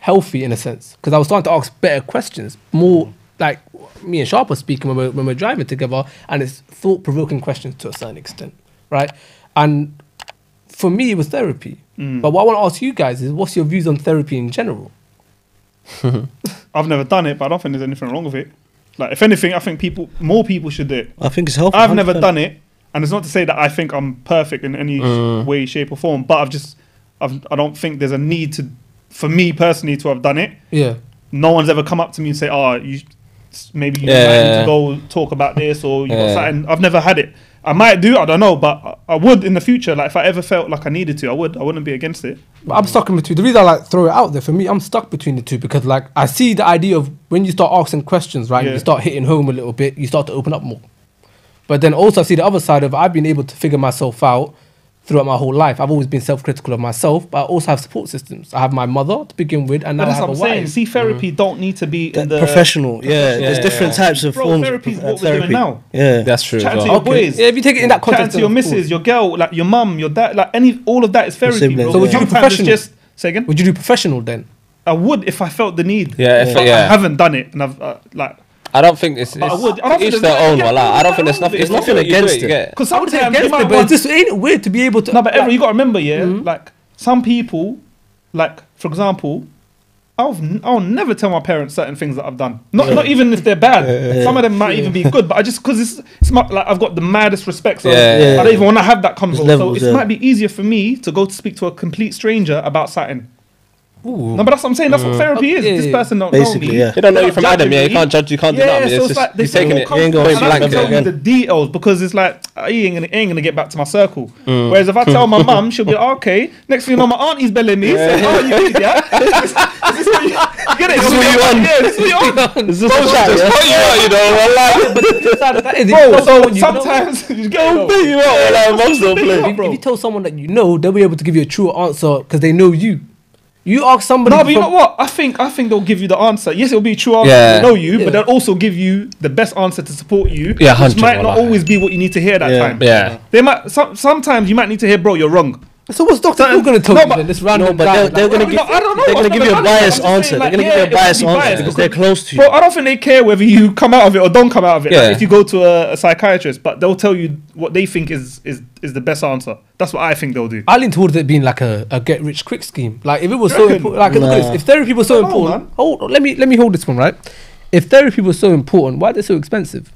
A: healthy in a sense because I was starting to ask better questions, more like me and Sharp are speaking when we're driving together, and it's thought-provoking questions to a certain extent, right? And for me, it was therapy. But what I want to ask you guys is, what's your views on therapy in general?
C: I've never done it, but I don't think there's anything wrong with it. Like, if anything, I think more people should do it.
B: I think it's healthy.
C: I've never
B: 100%.
C: done it, and it's not to say that I think I'm perfect in any way, shape, or form. But I don't think there's a need to, for me personally, to have done it.
A: Yeah.
C: No one's ever come up to me and say, "Oh, maybe you might need to go talk about this," or you got something. I've never had it. I might do. I don't know, but I would in the future. Like if I ever felt like I needed to, I would. I wouldn't be against it.
A: But I'm stuck in between. The reason I like throw it out there, for me, I'm stuck between the two because like I see the idea of when you start asking questions, right?
C: Yeah.
A: You start hitting home a little bit, you start to open up more. But then also I see the other side of I've been able to figure myself out throughout my whole life. I've always been self-critical of myself, but I also have support systems. I have my mother to begin with, and now
C: But
A: I
C: that's
A: have
C: what
A: a
C: I'm saying.
A: wife.
C: See, therapy don't need to be in the
B: Professional, yeah. There's different types of
C: Bro,
B: forms
C: therapy's
B: of
C: what we're doing
B: therapy.
C: now.
B: Yeah,
D: That's true as
C: Chatting to
D: well.
C: your boys.
A: Yeah, if you take it in that
C: Chatting
A: context,
C: to your
A: of
C: missus,
A: course.
C: your girl, like your mum, your dad, like all of that is therapy,
B: siblings,
C: bro.
B: So would
A: you do
C: Sometimes it's
A: professional?
C: just say again.
A: Would you do professional then?
C: I would if I felt the need.
D: Yeah, if-
C: But
D: yeah.
C: I haven't done it, and I've
D: I don't think it's
C: I would. I don't think
D: each
C: there's
D: their
C: nothing
D: own.
C: against
D: Wallah. I don't
C: it.
D: think there's nothing.
C: There's
D: It's nothing
B: nothing
D: against
B: against
D: it.
B: it.
C: because
A: I would say
C: sometimes you
A: against
C: might
A: it, but
C: want.
A: it's just ain't it weird to be able to.
C: No, but
A: like,
C: Everett, you got to remember, yeah, like some people, like for example, I'll never tell my parents certain things that I've done. Not even if they're bad. Some of them might even be good, but I just because it's not like I've got the maddest respect, so
D: Yeah.
C: I don't even want to have that convo.
B: levels,
C: So it
B: yeah.
C: might be easier for me to go to speak to a complete stranger about something.
A: Ooh.
C: No, but that's what I'm saying. That's what therapy is.
A: Yeah,
C: This
A: yeah.
C: person don't
B: Basically,
C: know me.
B: yeah.
D: They don't know
C: They're
D: you from
C: not
D: Adam. Yeah, you
C: judging me.
D: can't judge. You can't do
C: Yeah,
D: nothing.
C: so
D: It's
C: it's
D: just
C: like
D: you're taking it.
B: You ain't gonna
C: and I
B: blank
C: can tell you
B: again.
C: the details because it's like he ain't gonna get back to my circle. Whereas if I tell my mum, she'll be like, okay. Next thing you know, my auntie's belling me. Saying, oh, you did, yeah? Is this what you get it?
B: This is what you want.
C: Yeah, this is what you want.
B: Is this
D: Bro,
B: a chat,
D: just
B: yeah?
D: put you out, you know. Wallah.
A: But the side of that is, if you
C: Bro,
A: tell
C: so
A: someone you know-
C: sometimes you get
D: Don't beat you out. Wallah. Mums don't play.
A: if you tell someone that you know, they'll be able to give you a true answer because they know you. You ask somebody.
C: No, but you
A: from-
C: know what? I think they'll give you the answer. Yes, it'll be a true answer.
D: Yeah.
C: They know you,
A: Yeah.
C: but they'll also give you the best answer to support you.
D: Yeah,
C: which
D: 100%,
C: might not
D: wallah.
C: always be what you need to hear that
B: Yeah.
C: time.
D: Yeah.
C: They might. Sometimes you might need to hear, bro, you're wrong.
A: So what's Dr. Phil going to tell
C: No,
A: you
C: but-
A: then? This random
B: No, but
A: guy,
B: they're
A: like,
B: gonna
C: No,
B: give.
C: I don't know.
B: They're gonna
C: I've
B: give you
C: never
B: a
C: done it. I'm
B: biased
C: just saying,
B: answer. They're
C: like,
B: gonna give
C: yeah,
B: you a
C: it might
B: biased
C: be
B: answer
C: biased
B: because they're close to you.
C: Bro, I don't think they care whether you come out of it or don't come out of it.
D: Yeah.
C: Like, if you go to a psychiatrist, but they'll tell you what they think is the best answer. That's what I think they'll do.
A: I lean towards it being like a get rich quick scheme. Like if it was so
C: reckon?
A: important, like look at
B: Nah.
A: this. If therapy was so
C: I don't know,
A: important,
C: man.
A: hold let me hold this one right. If therapy was so important, why are they so expensive?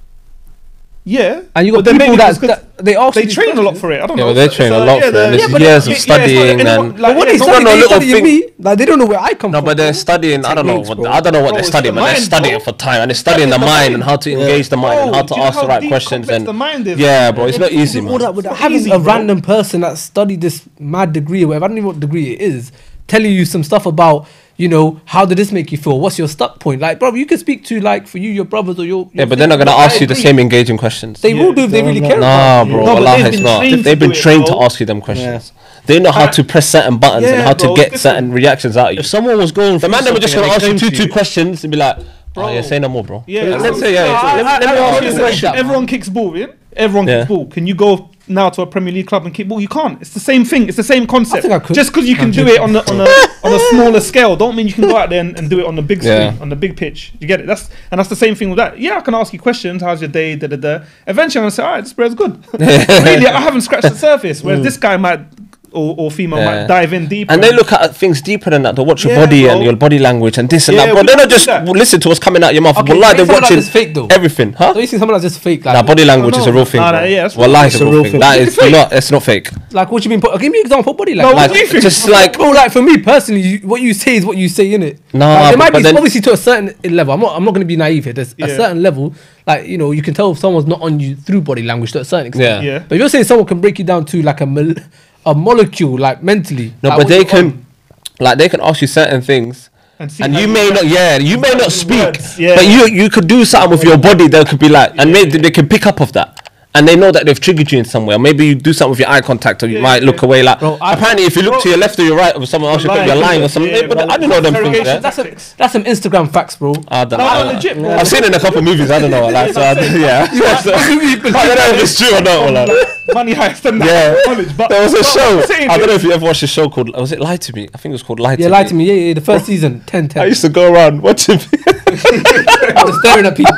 C: Yeah.
A: And you got
C: But then
A: people
C: maybe
A: that,
C: it's 'cause
A: that they ask
C: they
A: you these
C: train a lot
A: questions.
C: for it. I don't
D: Yeah,
C: know.
D: well, they train a lot for it. There's
A: yeah, but
D: years of
C: it's not
D: studying
C: anyone-
D: and.
A: But what they
C: it's not
A: study,
D: no
A: they
D: little
A: studying
D: thing.
A: me. Like they don't know where I come
D: No,
A: from.
D: but they're studying. I don't know.
A: Techniques,
D: What,
A: bro.
D: I don't know what
C: Bro,
D: they're
C: it's
D: studying,
C: the
D: but they're
C: mind,
D: studying
C: bro.
D: for time and they're studying the
C: the
D: mind
C: mind.
D: and how to
B: Yeah.
D: engage the mind and
C: Bro,
D: how
C: do
D: to
C: you know
D: ask the
C: how
D: right
C: deep,
D: questions.
C: complex
D: And
C: the mind is?
D: yeah, bro, it's not easy,
A: all
D: man.
A: that with
C: not
A: having
C: easy,
A: a
C: bro.
A: random person that studied this mad degree or whatever. I don't even know what degree it is. Telling you some stuff about, you know, how did this make you feel? What's your stuck point? Like, bro, you can speak to like for you, your brothers or your
D: Yeah, but they're not gonna
A: I
D: ask you the
A: agree.
D: same engaging questions.
A: They will do if they really care
D: Nah,
A: about you.
D: bro,
C: No, but
D: Allah
C: they've
D: it's
C: been
D: not.
C: trained to
D: They've been
C: do it,
D: trained to
C: bro.
D: ask you them questions. They know how to press certain buttons and
C: Yeah,
D: how to
C: bro,
D: get
C: it's
D: certain reactions out of you.
B: If someone was going,
D: The man, they were just gonna
B: something
D: ask
B: and
D: you
B: they came
D: two
B: to
D: questions and be like,
C: Bro.
D: "Oh yeah, say no more, bro."
C: Yeah,
D: Let's say yeah.
C: I-
D: Let me
C: I-
D: ask
C: I-
D: you a
C: listen,
D: question.
C: Everyone kicks ball, yeah? Everyone
D: Yeah.
C: kicks ball. Can you go now to a Premier League club and kick ball. You can't. It's the same thing. It's the same concept.
A: think I could.
C: Just because you can do it on a smaller scale, don't mean you can go out there and do it on the big screen, on the big pitch. You get it? That's the same thing with that. Yeah, I can ask you questions. How's your day? Da da da. Eventually, I'm gonna say, all right, this player's good. Really, I haven't scratched the surface. Whereas this guy might. Or female might dive in deeper.
D: And they look at things deeper than that. They watch your body and your body language and this and that. But they don't just listen to what's coming out your mouth.
A: Okay,
D: Wallahi, they're watching
A: fake though.
D: everything. Huh?
A: So you see someone that's just fake. Like,
D: Nah, body language is a real thing.
C: Yeah, that's
D: Wallahi,
B: it's
D: it's a real thing. That is not. It's not fake.
A: like what you mean? Give me an example. Body
C: No,
A: language.
C: what do you think?
D: Just like
A: Bro, like for me personally, what you say is what you say, innit?
D: No,
A: like, it might
D: but
A: be
D: then-
A: obviously to a certain level. I'm not going to be naive here. There's a
C: Yeah.
A: certain level, like you can tell if someone's not on you through body language to a certain extent.
C: Yeah.
A: But if you're saying someone can break you down to like a molecule, like mentally.
D: no,
A: like,
D: but
A: what
D: they
A: you're
D: can,
A: on.
D: like they can ask you certain things.
C: And
D: And you may not, you may not speak,
C: words, yeah.
D: but you could do something with your body that could be like, and maybe they can pick up of that, and they know that they've triggered you in some way. Or maybe you do something with your eye contact, or you might look away. Like
A: Bro,
D: apparently, if you look to your left or your right, or someone else, you think you're lying or something.
C: Yeah,
D: But
C: bro.
D: I don't know them things.
C: Interrogation
D: Yeah?
A: That's some Instagram facts, bro.
D: I don't
C: No,
D: know.
C: legit, bro.
D: I've seen it in a couple of movies. I don't know. Like, so yeah. I don't know if it's true or not. Or like.
C: Money heist and
D: Yeah,
C: knowledge. But
D: there was a
C: but
D: show.
C: I'm saying
D: I don't know
C: this.
D: if you ever watched a show called. Was it Lie to Me? I think it was called Lie to
A: Yeah,
D: Me.
A: lie to me. Yeah, the first season, 10-10.
D: I used to go around watching.
A: I was staring at people.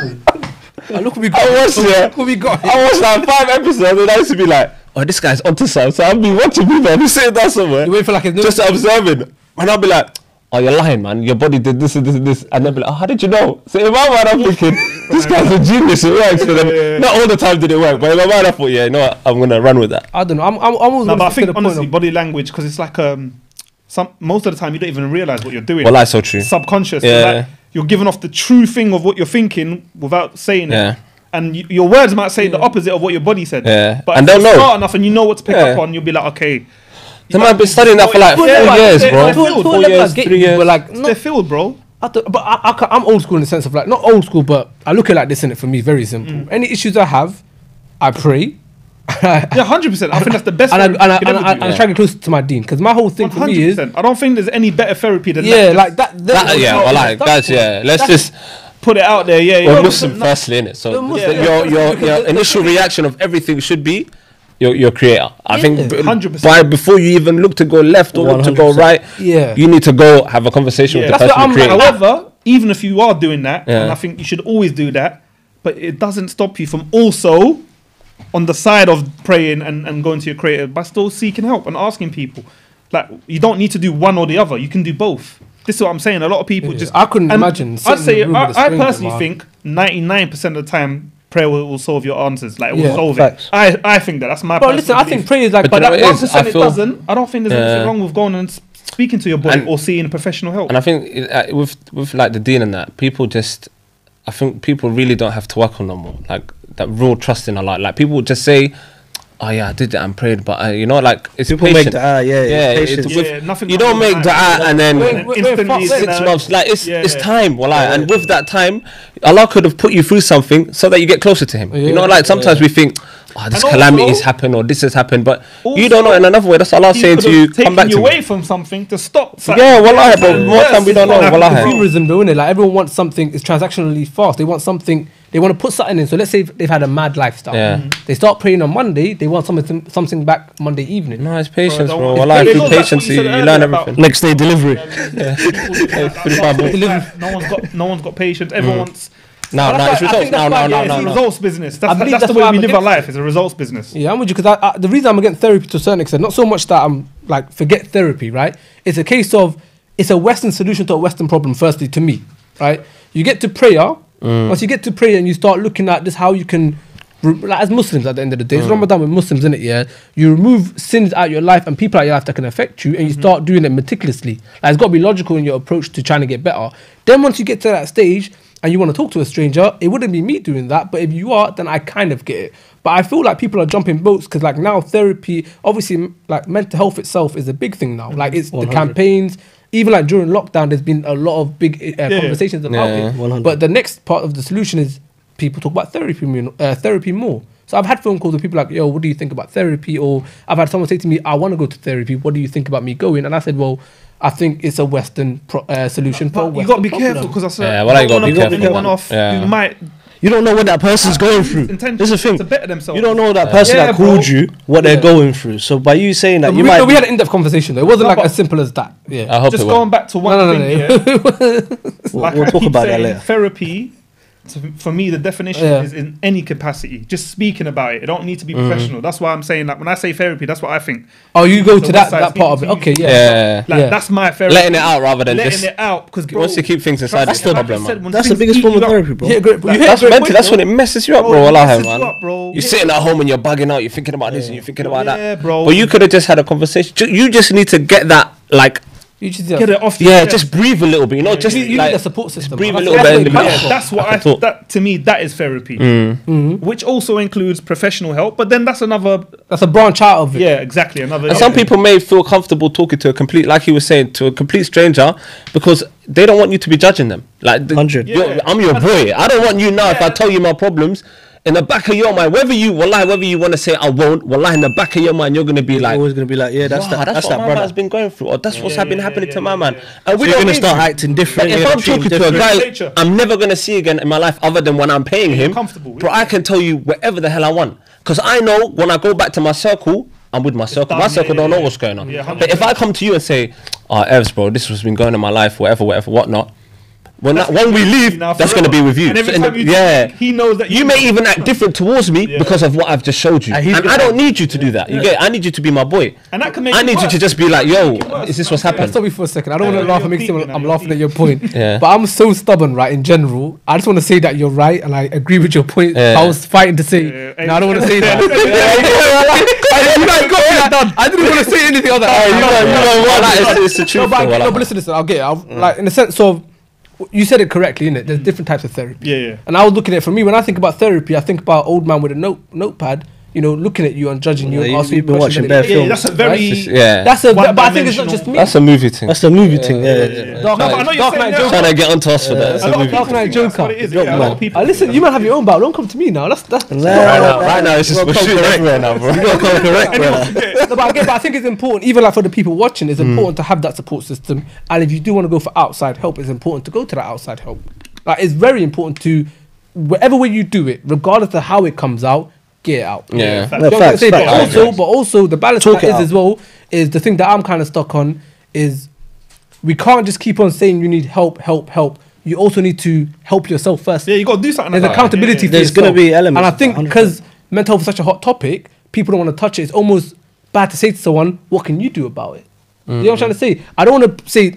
A: Like, look what we got.
D: I watched
A: Look what we got.
D: I watched like 5 episodes, and I used to be like, "Oh, this guy's onto something." So I'll be watching people, and he's sitting down somewhere,
A: You wait for like his
D: just observing, and I'll be like, "Oh, you're lying, man. Your body did this and this and this," and they'll be like, "Oh, how did you know?" So in my mind, I'm thinking, "This guy's a genius. It works for them."
C: Yeah.
D: Not all the time did it work, but in my mind, I thought, "Yeah, you know what? I'm gonna run with that."
A: I don't know. I'm always
C: No, but I
A: to
C: think
A: the point
C: honestly,
A: of,
C: body language, because it's like most of the time you don't even realize what you're doing.
D: Well, that's so true.
C: Subconscious.
D: Yeah.
C: So like, you're giving off the true thing of what you're thinking without saying
D: Yeah.
C: it. And your words might say the opposite of what your body said.
D: Yeah.
C: But
D: And
C: if
D: they'll
C: you're
D: know.
C: smart enough and you know what to pick
D: Yeah.
C: up on, you'll be like, okay.
D: They might have been studying that for like 4
C: Yeah,
D: years,
C: yeah,
D: bro.
C: yeah.
D: 4 years, 3 years.
A: But like,
C: They're
A: not,
C: filled, bro.
A: I'm old school in the sense of like, not old school, but I look at it like this in it for me, very simple. Any issues I have, I pray.
C: Yeah, 100%. I think that's the best
A: and
C: therapy you could ever do.
A: I try to get close to my dean because my whole thing for me is
C: 100%. I don't think there's any better therapy than
A: yeah,
C: that.
A: like that.
D: Yeah, well, like guys, yeah. Let's just.
C: Put it out there, yeah.
D: We're
C: yeah.
D: Muslim firstly, innit? So
A: We're Muslim,
D: your initial reaction of everything should be your creator. I think
C: 100%.
D: before you even look to go left or look to go
B: 100%.
D: right,
A: Yeah.
D: you need to go have a conversation
C: Yeah.
D: with the
C: That's
D: person
A: what
D: you
A: I'm
D: created.
A: like,
C: However, even if you are doing that,
D: Yeah.
C: and I think you should always do that, but it doesn't stop you from also on the side of praying and going to your creator, but still seeking help and asking people. Like, you don't need to do one or the other. You can do both. This is what I'm saying. A lot of people
A: Yeah.
C: just.
A: I couldn't
C: and
A: imagine
C: I'd
A: sitting
C: say,
A: in a room with a
C: I
A: stranger,
C: personally
A: man.
C: think 99% of the time, prayer will solve your answers. Like, it will
A: Yeah.
C: solve
B: Facts.
C: it. I think that. That's my
A: Bro,
C: personal
A: listen, I
C: belief.
A: think prayer is like,
D: But
C: But
D: you know
C: that
D: what it
C: 1%
D: is? I
C: it
D: feel-
C: doesn't. I don't think there's anything
D: Yeah.
C: wrong with going and speaking to your body
D: And-
C: or seeing professional help.
D: And I think with like the dean and that, people just, I think people really don't have to work on no more. Like that real trust in Allah. Like people would just say, "Oh yeah, I did that and prayed," but you know, like it's
B: People
D: patient.
B: make dua, yeah,
D: it's
B: patience.
D: with-
C: Yeah, nothing
D: you
C: wrong
D: don't
C: with
D: make
C: that.
D: dua and then.
C: Instantly,
D: 6 months, like it's
C: Yeah.
D: time, wallah. And with that time, Allah could have put you through something so that you get closer to Him. You know, like sometimes we think, "Oh, this
C: And
D: calamity has
C: also-
D: happened or this has happened," but you
C: Also,
D: don't know in another way. That's Allah
C: He
D: saying
C: could
D: to you,
C: have
D: "Come back
C: taken
D: to
C: you
D: me."
C: away from something to stop.
D: Yeah, wallahi, but more time we don't know,
C: Yes,
D: wallahi.
A: consumerism though, innit? Like everyone wants something is transactionally fast. They want something. They want to put something in. So let's say they've had a mad lifestyle.
D: Yeah.
A: They start praying on Monday. They want something back Monday evening.
D: No, it's patience,
C: Bro,
D: bro.
C: don't-
D: Wallahi,
C: It
D: through
C: goes back to
D: patience,
C: what you
D: you
C: said
D: learn
C: earlier about-
D: everything.
B: Next day delivery.
C: No one's got patience. Everyone wants.
D: No,
A: That's
D: no,
A: why-
D: it's
A: I
D: results.
A: think that's
D: No,
A: why,
D: no, no,
A: yeah,
C: It's
D: no,
C: a
D: no.
C: results business.
A: I believe
C: That's
A: that's
C: the way
A: why
C: we
A: I'm
C: live our
A: against
C: life. It's a results business.
A: Yeah, I'm with you because the reason I'm against therapy to a certain extent, not so much that I'm like forget therapy, right? It's a case of it's a Western solution to a Western problem. Firstly, to me, right? You get to prayer. Once you get to prayer and you start looking at this, how you can, like as Muslims at the end of the day, it's Ramadan with Muslims, isn't it? Yeah, you remove sins out of your life and people out of your life that can affect you, and you start doing it meticulously. Like it's got to be logical in your approach to trying to get better. Then once you get to that stage and you want to talk to a stranger, it wouldn't be me doing that. But if you are, then I kind of get it. But I feel like people are jumping boats because like now therapy, obviously like mental health itself is a big thing now. Like it's the
B: 100.
A: campaigns. Even like during lockdown, there's been a lot of big conversations about
D: Yeah,
A: it.
B: 100.
A: But the next part of the solution is people talk about therapy more. So I've had phone calls with people like, "Yo, what do you think about therapy?" Or I've had someone say to me, "I want to go to therapy. What do you think about me going?" And I said, "Well, I think it's a Western solution for a
C: But you
A: Western
C: got to be
A: problem."
C: careful because I said,
D: Yeah, well, you gotta be
C: don't wanna
D: careful,
C: put anyone
D: man.
C: off
D: Yeah.
C: who might
B: You don't know what that person's going through.
C: Intention
B: This is the thing.
C: to better themselves.
B: You don't know that person
C: Yeah,
B: that called
C: bro.
B: you what they're going through. So by you saying that,
A: we,
B: you might.
A: we had an in-depth conversation though. It wasn't
C: No,
A: like
C: but-
A: as simple as that. Yeah.
D: I hope
C: Just
D: it
C: going
D: won't.
C: back to one
A: No,
C: thing,
A: no.
C: like
B: We'll
C: I
B: talk
C: keep
B: about that
C: saying,
B: later.
C: therapy, for me, the definition
A: Yeah.
C: is in any capacity. Just speaking about it. It don't need to be professional. That's why I'm saying, like, when I say therapy, that's what I think.
A: Oh, you go
C: So
A: to that
C: what's
A: that part of it.
C: speaking to
A: Okay,
C: you?
A: yeah.
D: Yeah.
C: Like,
A: Yeah.
C: that's my therapy.
D: Letting it out rather than
C: letting
D: just.
C: it out. Because, bro,
D: Once you keep things inside,
C: trust
D: that's the
C: me, like I
D: problem,
C: said,
D: man.
C: when
B: That's the
C: things
B: biggest
C: eat
B: form
C: you
B: of
C: up-
B: therapy, bro.
A: Yeah, great.
C: Like,
A: You hit
D: That's
A: great
D: mental.
A: points,
D: That's
A: though.
D: when it messes you up,
C: Bro,
D: bro.
C: it
D: Wallah,
C: messes you
D: man.
C: up, bro.
D: You're sitting at home and you're bugging out. You're thinking about this and you're thinking about
C: Yeah,
D: that.
C: bro.
D: But you could have just had a conversation. You just need to get that, like,
A: You just
C: Get it off your
D: yeah,
C: chest.
D: just breathe a little bit. You know, just
A: you
D: like
A: need a support system.
D: breathe a
A: That's
D: little
A: what
D: bit
A: it
D: in the
A: comes
D: middle.
A: from.
C: That's what
D: I thought.
C: that to me that is therapy, which also includes professional help. But then that's another,
A: That's a branch out of it.
C: yeah, exactly another.
D: And some people may feel comfortable talking to a complete, like he was saying, to a complete stranger because they don't want you to be judging them. Like,
B: 100.
C: Yeah.
D: I'm your boy. I don't want you now if I tell you my problems. In the back of your mind, whether you want to say I won't, wallahi, in the back of your mind, you're going to be
B: You're
D: like,
B: always gonna be like, yeah, that's
D: wow,
B: that. That's
D: what
B: that
D: my man's
B: brother.
D: been going through, or that's what's been happening to my
C: yeah,
D: man.
C: yeah.
D: And we
B: So you're
D: don't
B: gonna
D: need
B: start
D: to.
B: acting different.
D: Like, if
B: you're
D: I'm
B: gonna treat him
D: talking to a
B: different.
D: guy
C: Nature.
D: I'm never going to see again in my life other than when I'm paying him,
C: comfortable,
D: bro,
C: yeah.
D: I can tell you whatever the hell I want. Because I know when I go back to my circle, I'm with my circle.
C: done,
D: My circle
C: yeah,
D: don't know
C: yeah,
D: what's going on.
C: yeah,
D: But if I come to you and say, oh, Evs, bro, this has been going on in my life, whatever, whatnot. When we leave,
C: Now
D: that's
C: forever.
D: going to be with you.
C: And every
D: So in
C: time
D: the-
C: you
D: yeah.
C: talk, he knows that
D: You may even act different towards me
C: Yeah.
D: because of what I've just showed you.
B: And
D: And,
B: he's
D: I
B: gonna-
D: don't need you to do that. You get? I need you to be my boy.
C: And that can make
D: I
C: it
D: need you
C: worse.
D: to just be like, yo,
C: Make it worse.
D: is this what's
C: Yeah.
D: happened?
A: Stop me for a second. I don't
C: Yeah,
A: want to laugh and
C: you're
A: make it seem
C: peaking
A: like I'm
C: now,
A: laughing
C: you're
A: at your point.
D: Yeah.
A: But I'm so stubborn, right? In general, I just want to say that you're right, and I agree with your point.
D: Yeah.
A: I was fighting to say,
C: Yeah.
A: no, I don't want to say that. You guys got me that. I didn't want to say anything other.
D: It's the truth.
A: No, but,
D: though,
A: no,
D: like,
A: but listen. I'll get it. Like in the sense of, you said it correctly, innit? There's different types of therapy.
C: Yeah, yeah.
A: And I was looking at it, for me, when I think about therapy, I think about old man with a notepad, you know, looking at you and judging you.
B: Yeah,
A: and
B: you-
A: asking
B: you've been
A: questions
B: watching
A: and
B: bad
A: it-
C: Yeah,
B: films.
C: that's a very.
D: yeah.
A: That's a, but I think it's not
C: One-dimensional.
A: just me.
D: That's a movie thing.
B: That's the movie thing. Yeah.
A: Dark,
C: No, but I know you're
A: Dark
C: saying
A: Knight
C: that.
A: Joker.
D: Trying to get onto us for that.
C: A
D: That's
C: lot
D: a
C: of
D: movie.
A: Dark
C: people
A: Knight
C: think that's
A: Joker.
C: what it is.
B: Joke,
C: Yeah, a lot
B: man.
C: of people.
A: Listen, you might have your own battle. Don't come to me now. That's
D: Right now, it's just
B: You
D: we're
B: gotta
D: shooting
B: come
D: everywhere now, bro.
B: You gotta come correct, brother.
A: No, but I think it's important, even like for the people watching, it's important to have that support system. And if you do want to go for outside help, it's important to go to that outside help. Like it's very important to, whatever way you do it, regardless of how it comes out, get it out.
D: Yeah.
C: fact.
B: No,
A: You know what I'm
B: facts,
A: saying?
B: facts.
A: But also the balance
B: Talk
A: that
B: it
A: is
B: out.
A: as well is the thing that I'm kind of stuck on is we can't just keep on saying you need help. You also need to help yourself first.
C: Yeah, you got to do something.
A: There's
C: about it.
A: accountability.
C: Yeah,
A: For
B: There's gonna
A: yourself.
B: be elements
A: and I
B: of
A: think
B: that, 100%.
A: because mental health is such a hot topic, people don't want to touch it. It's almost bad to say to someone, "What can you do about it?" You know what I'm trying to say? I don't want to say.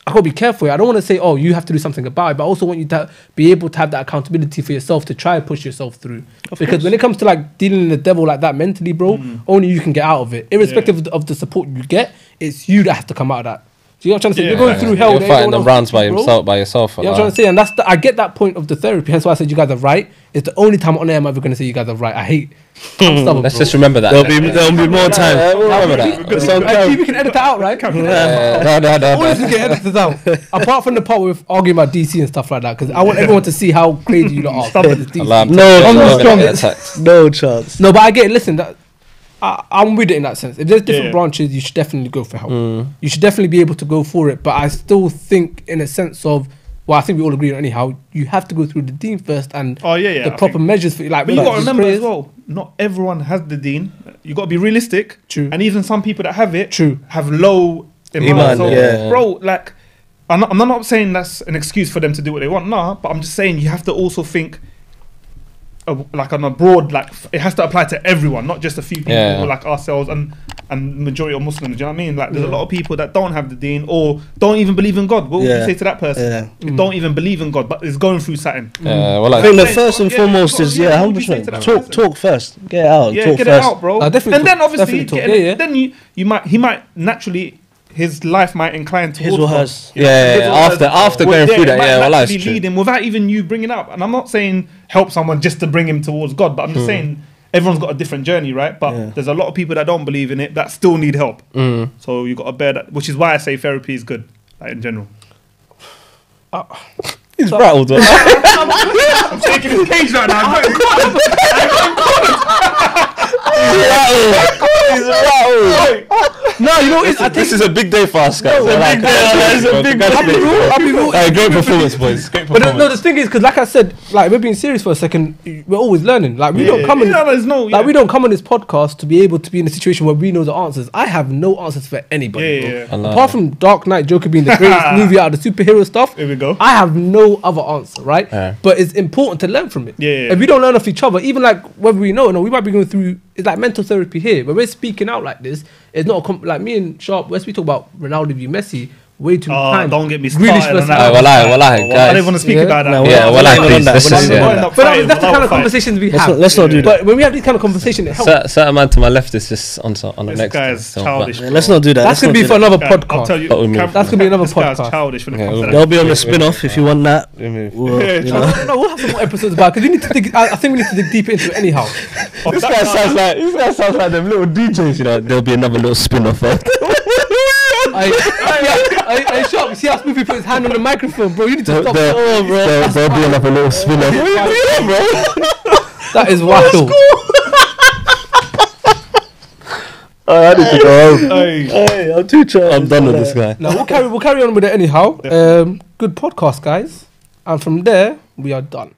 A: I gotta be careful. I don't want to say, "Oh, you have to do something about it," but I also want you to be able to have that accountability for yourself to try and push yourself through. Because when it comes to like dealing with the devil like that mentally, bro, only you can get out of it. Irrespective of the support you get, it's you that has to come out of that. Do you know what I'm trying to say?
C: Yeah.
A: You're going through hell.
D: You're
A: there,
D: fighting
A: everyone
D: the
A: else
D: rounds by
A: bro.
D: himself, by yourself.
A: You know what I'm trying to say? And I get that point of the therapy. Hence why I said you guys are right. It's the only time on air I'm ever going to say you guys are right. I'm stubborn,
D: Let's
A: bro.
D: just remember that.
B: There'll be more time.
D: We'll remember that.
A: It's okay. We can edit that out, right?
D: No.
A: All this is get edited out. Apart from the part with arguing about DC and stuff like that, because I want everyone to see how crazy you lot are.
C: Stubborn.
A: It's DC.
D: Allah, I'm
B: No,
D: not
B: no,
D: gonna
A: no.
D: get attacked.
B: No chance.
A: No, but I get it. Listen, I'm with it in that sense. If there's different
C: Yeah.
A: branches, you should definitely go for help. You should definitely be able to go for it. But I still think, in a sense of, well, I think we all agree on anyhow, you have to go through the dean first and
C: Oh, yeah,
A: the
C: I
A: proper
C: think-
A: measures for like.
C: But you
A: like
C: got to remember
A: prayers.
C: as well, not everyone has the deen. You got to be realistic.
A: True.
C: And even some people that have it
A: True.
C: have low iman.
B: Iman,
C: So,
B: yeah.
C: bro, like, I'm not saying that's an excuse for them to do what they want. Nah, but I'm just saying you have to also think, like on a broad, like it has to apply to everyone, not just a few people
D: Yeah.
C: like ourselves and majority of Muslims. Do you know what I mean? Like, there's a lot of people that don't have the deen or don't even believe in God. What would you
B: Yeah.
C: say to that person?
B: Yeah.
C: Who don't even believe in God, but is going through something.
D: Well,
B: I think the
C: Yeah,
B: first and
C: yeah,
B: foremost
C: yeah,
B: is
C: yeah,
B: yeah,
C: what would you say to
B: 100%.
C: that
B: Talk,
C: person?
B: talk first. Get it out.
C: Yeah,
B: talk
C: get
B: first.
C: it out, bro.
A: Definitely
C: And then
A: talk-
C: obviously,
A: definitely talk.
C: getting
A: Yeah,
C: it- then he might naturally, his life might incline towards
B: His or
C: God.
B: hers.
C: You know,
D: Yeah,
C: his
D: yeah,
C: or
D: after-
C: hers.
D: after
C: Well,
D: going through
C: it
D: that,
C: might
D: yeah, well, that's
C: naturally
D: true.
C: lead him without even you bringing it up. And I'm not saying help someone just to bring him towards God, but I'm just saying everyone's got a different journey, right? But
B: Yeah.
C: there's a lot of people that don't believe in it that still need help. So you got to bear that, which is why I say therapy is good, like in general.
D: he's rattled.
C: I'm shaking his cage right now.
D: He's rattled.
A: No, you know, it's
D: This is a big day for us, guys.
A: I'll be real.
D: Great performance, boys. Great
A: But
D: performance.
A: no, the thing is, because like I said, like we're being serious for a second. We're always learning. Like we don't come in.
C: there's no.
A: Like we don't come on this podcast to be able to be in a situation where we know the answers. I have no answers for anybody. Bro. Apart from Dark Knight Joker being the greatest movie out of the superhero stuff,
C: Here we go.
A: I have no other answer, right?
D: Yeah.
A: But it's important to learn from it.
C: Yeah.
A: If we don't learn off each other, even like whether we know or not, we might be going through. It's like mental therapy here. When we're speaking out like this, it's not like me and Sharp. When we talk about Ronaldo v Messi, way too many times.
C: Don't get me
A: Grealish
C: started on
A: versus
C: that.
D: Wallahi,
C: I
D: guys.
C: don't want to speak
A: Yeah.
C: about that.
B: No,
D: Yeah,
B: we're
D: well,
B: not
D: like
B: even on
D: this.
B: that.
D: This is-
B: We're not
D: yeah.
B: even on that.
A: But that's the kind of conversation we have.
B: Let's not do that.
A: But when we have this kind of conversation, it helps.
D: Certain man to my left is just on the
C: This
D: next.
C: guy's
D: so,
C: childish.
B: Yeah, let's not do that.
A: That's
B: Let's
A: gonna
B: not
A: be
B: do
A: for
B: that.
A: another
C: I'll
A: podcast.
C: tell you.
D: But we move.
A: That's gonna be another
C: This guy's
A: podcast.
C: childish when it
D: Okay,
C: comes to
D: we'll
C: that.
B: They'll be on the spin-off if you want that. We'll,
C: Yeah,
B: you know.
A: No, we'll have some more episodes about because we need to dig. I think we need to dig deeper into it anyhow.
D: This guy sounds like them little DJs. You know, there'll be another little spin-off.
A: I Sharp, see how Smoothie put his hand on the microphone, bro. You need to stop.
D: There'll be another little spin-off.
A: That is wild.
D: I need to go home.
C: Hey.
B: I'm too child.
D: I'm done with this guy.
A: No, we'll carry on with it anyhow. Good podcast, guys. And from there, we are done.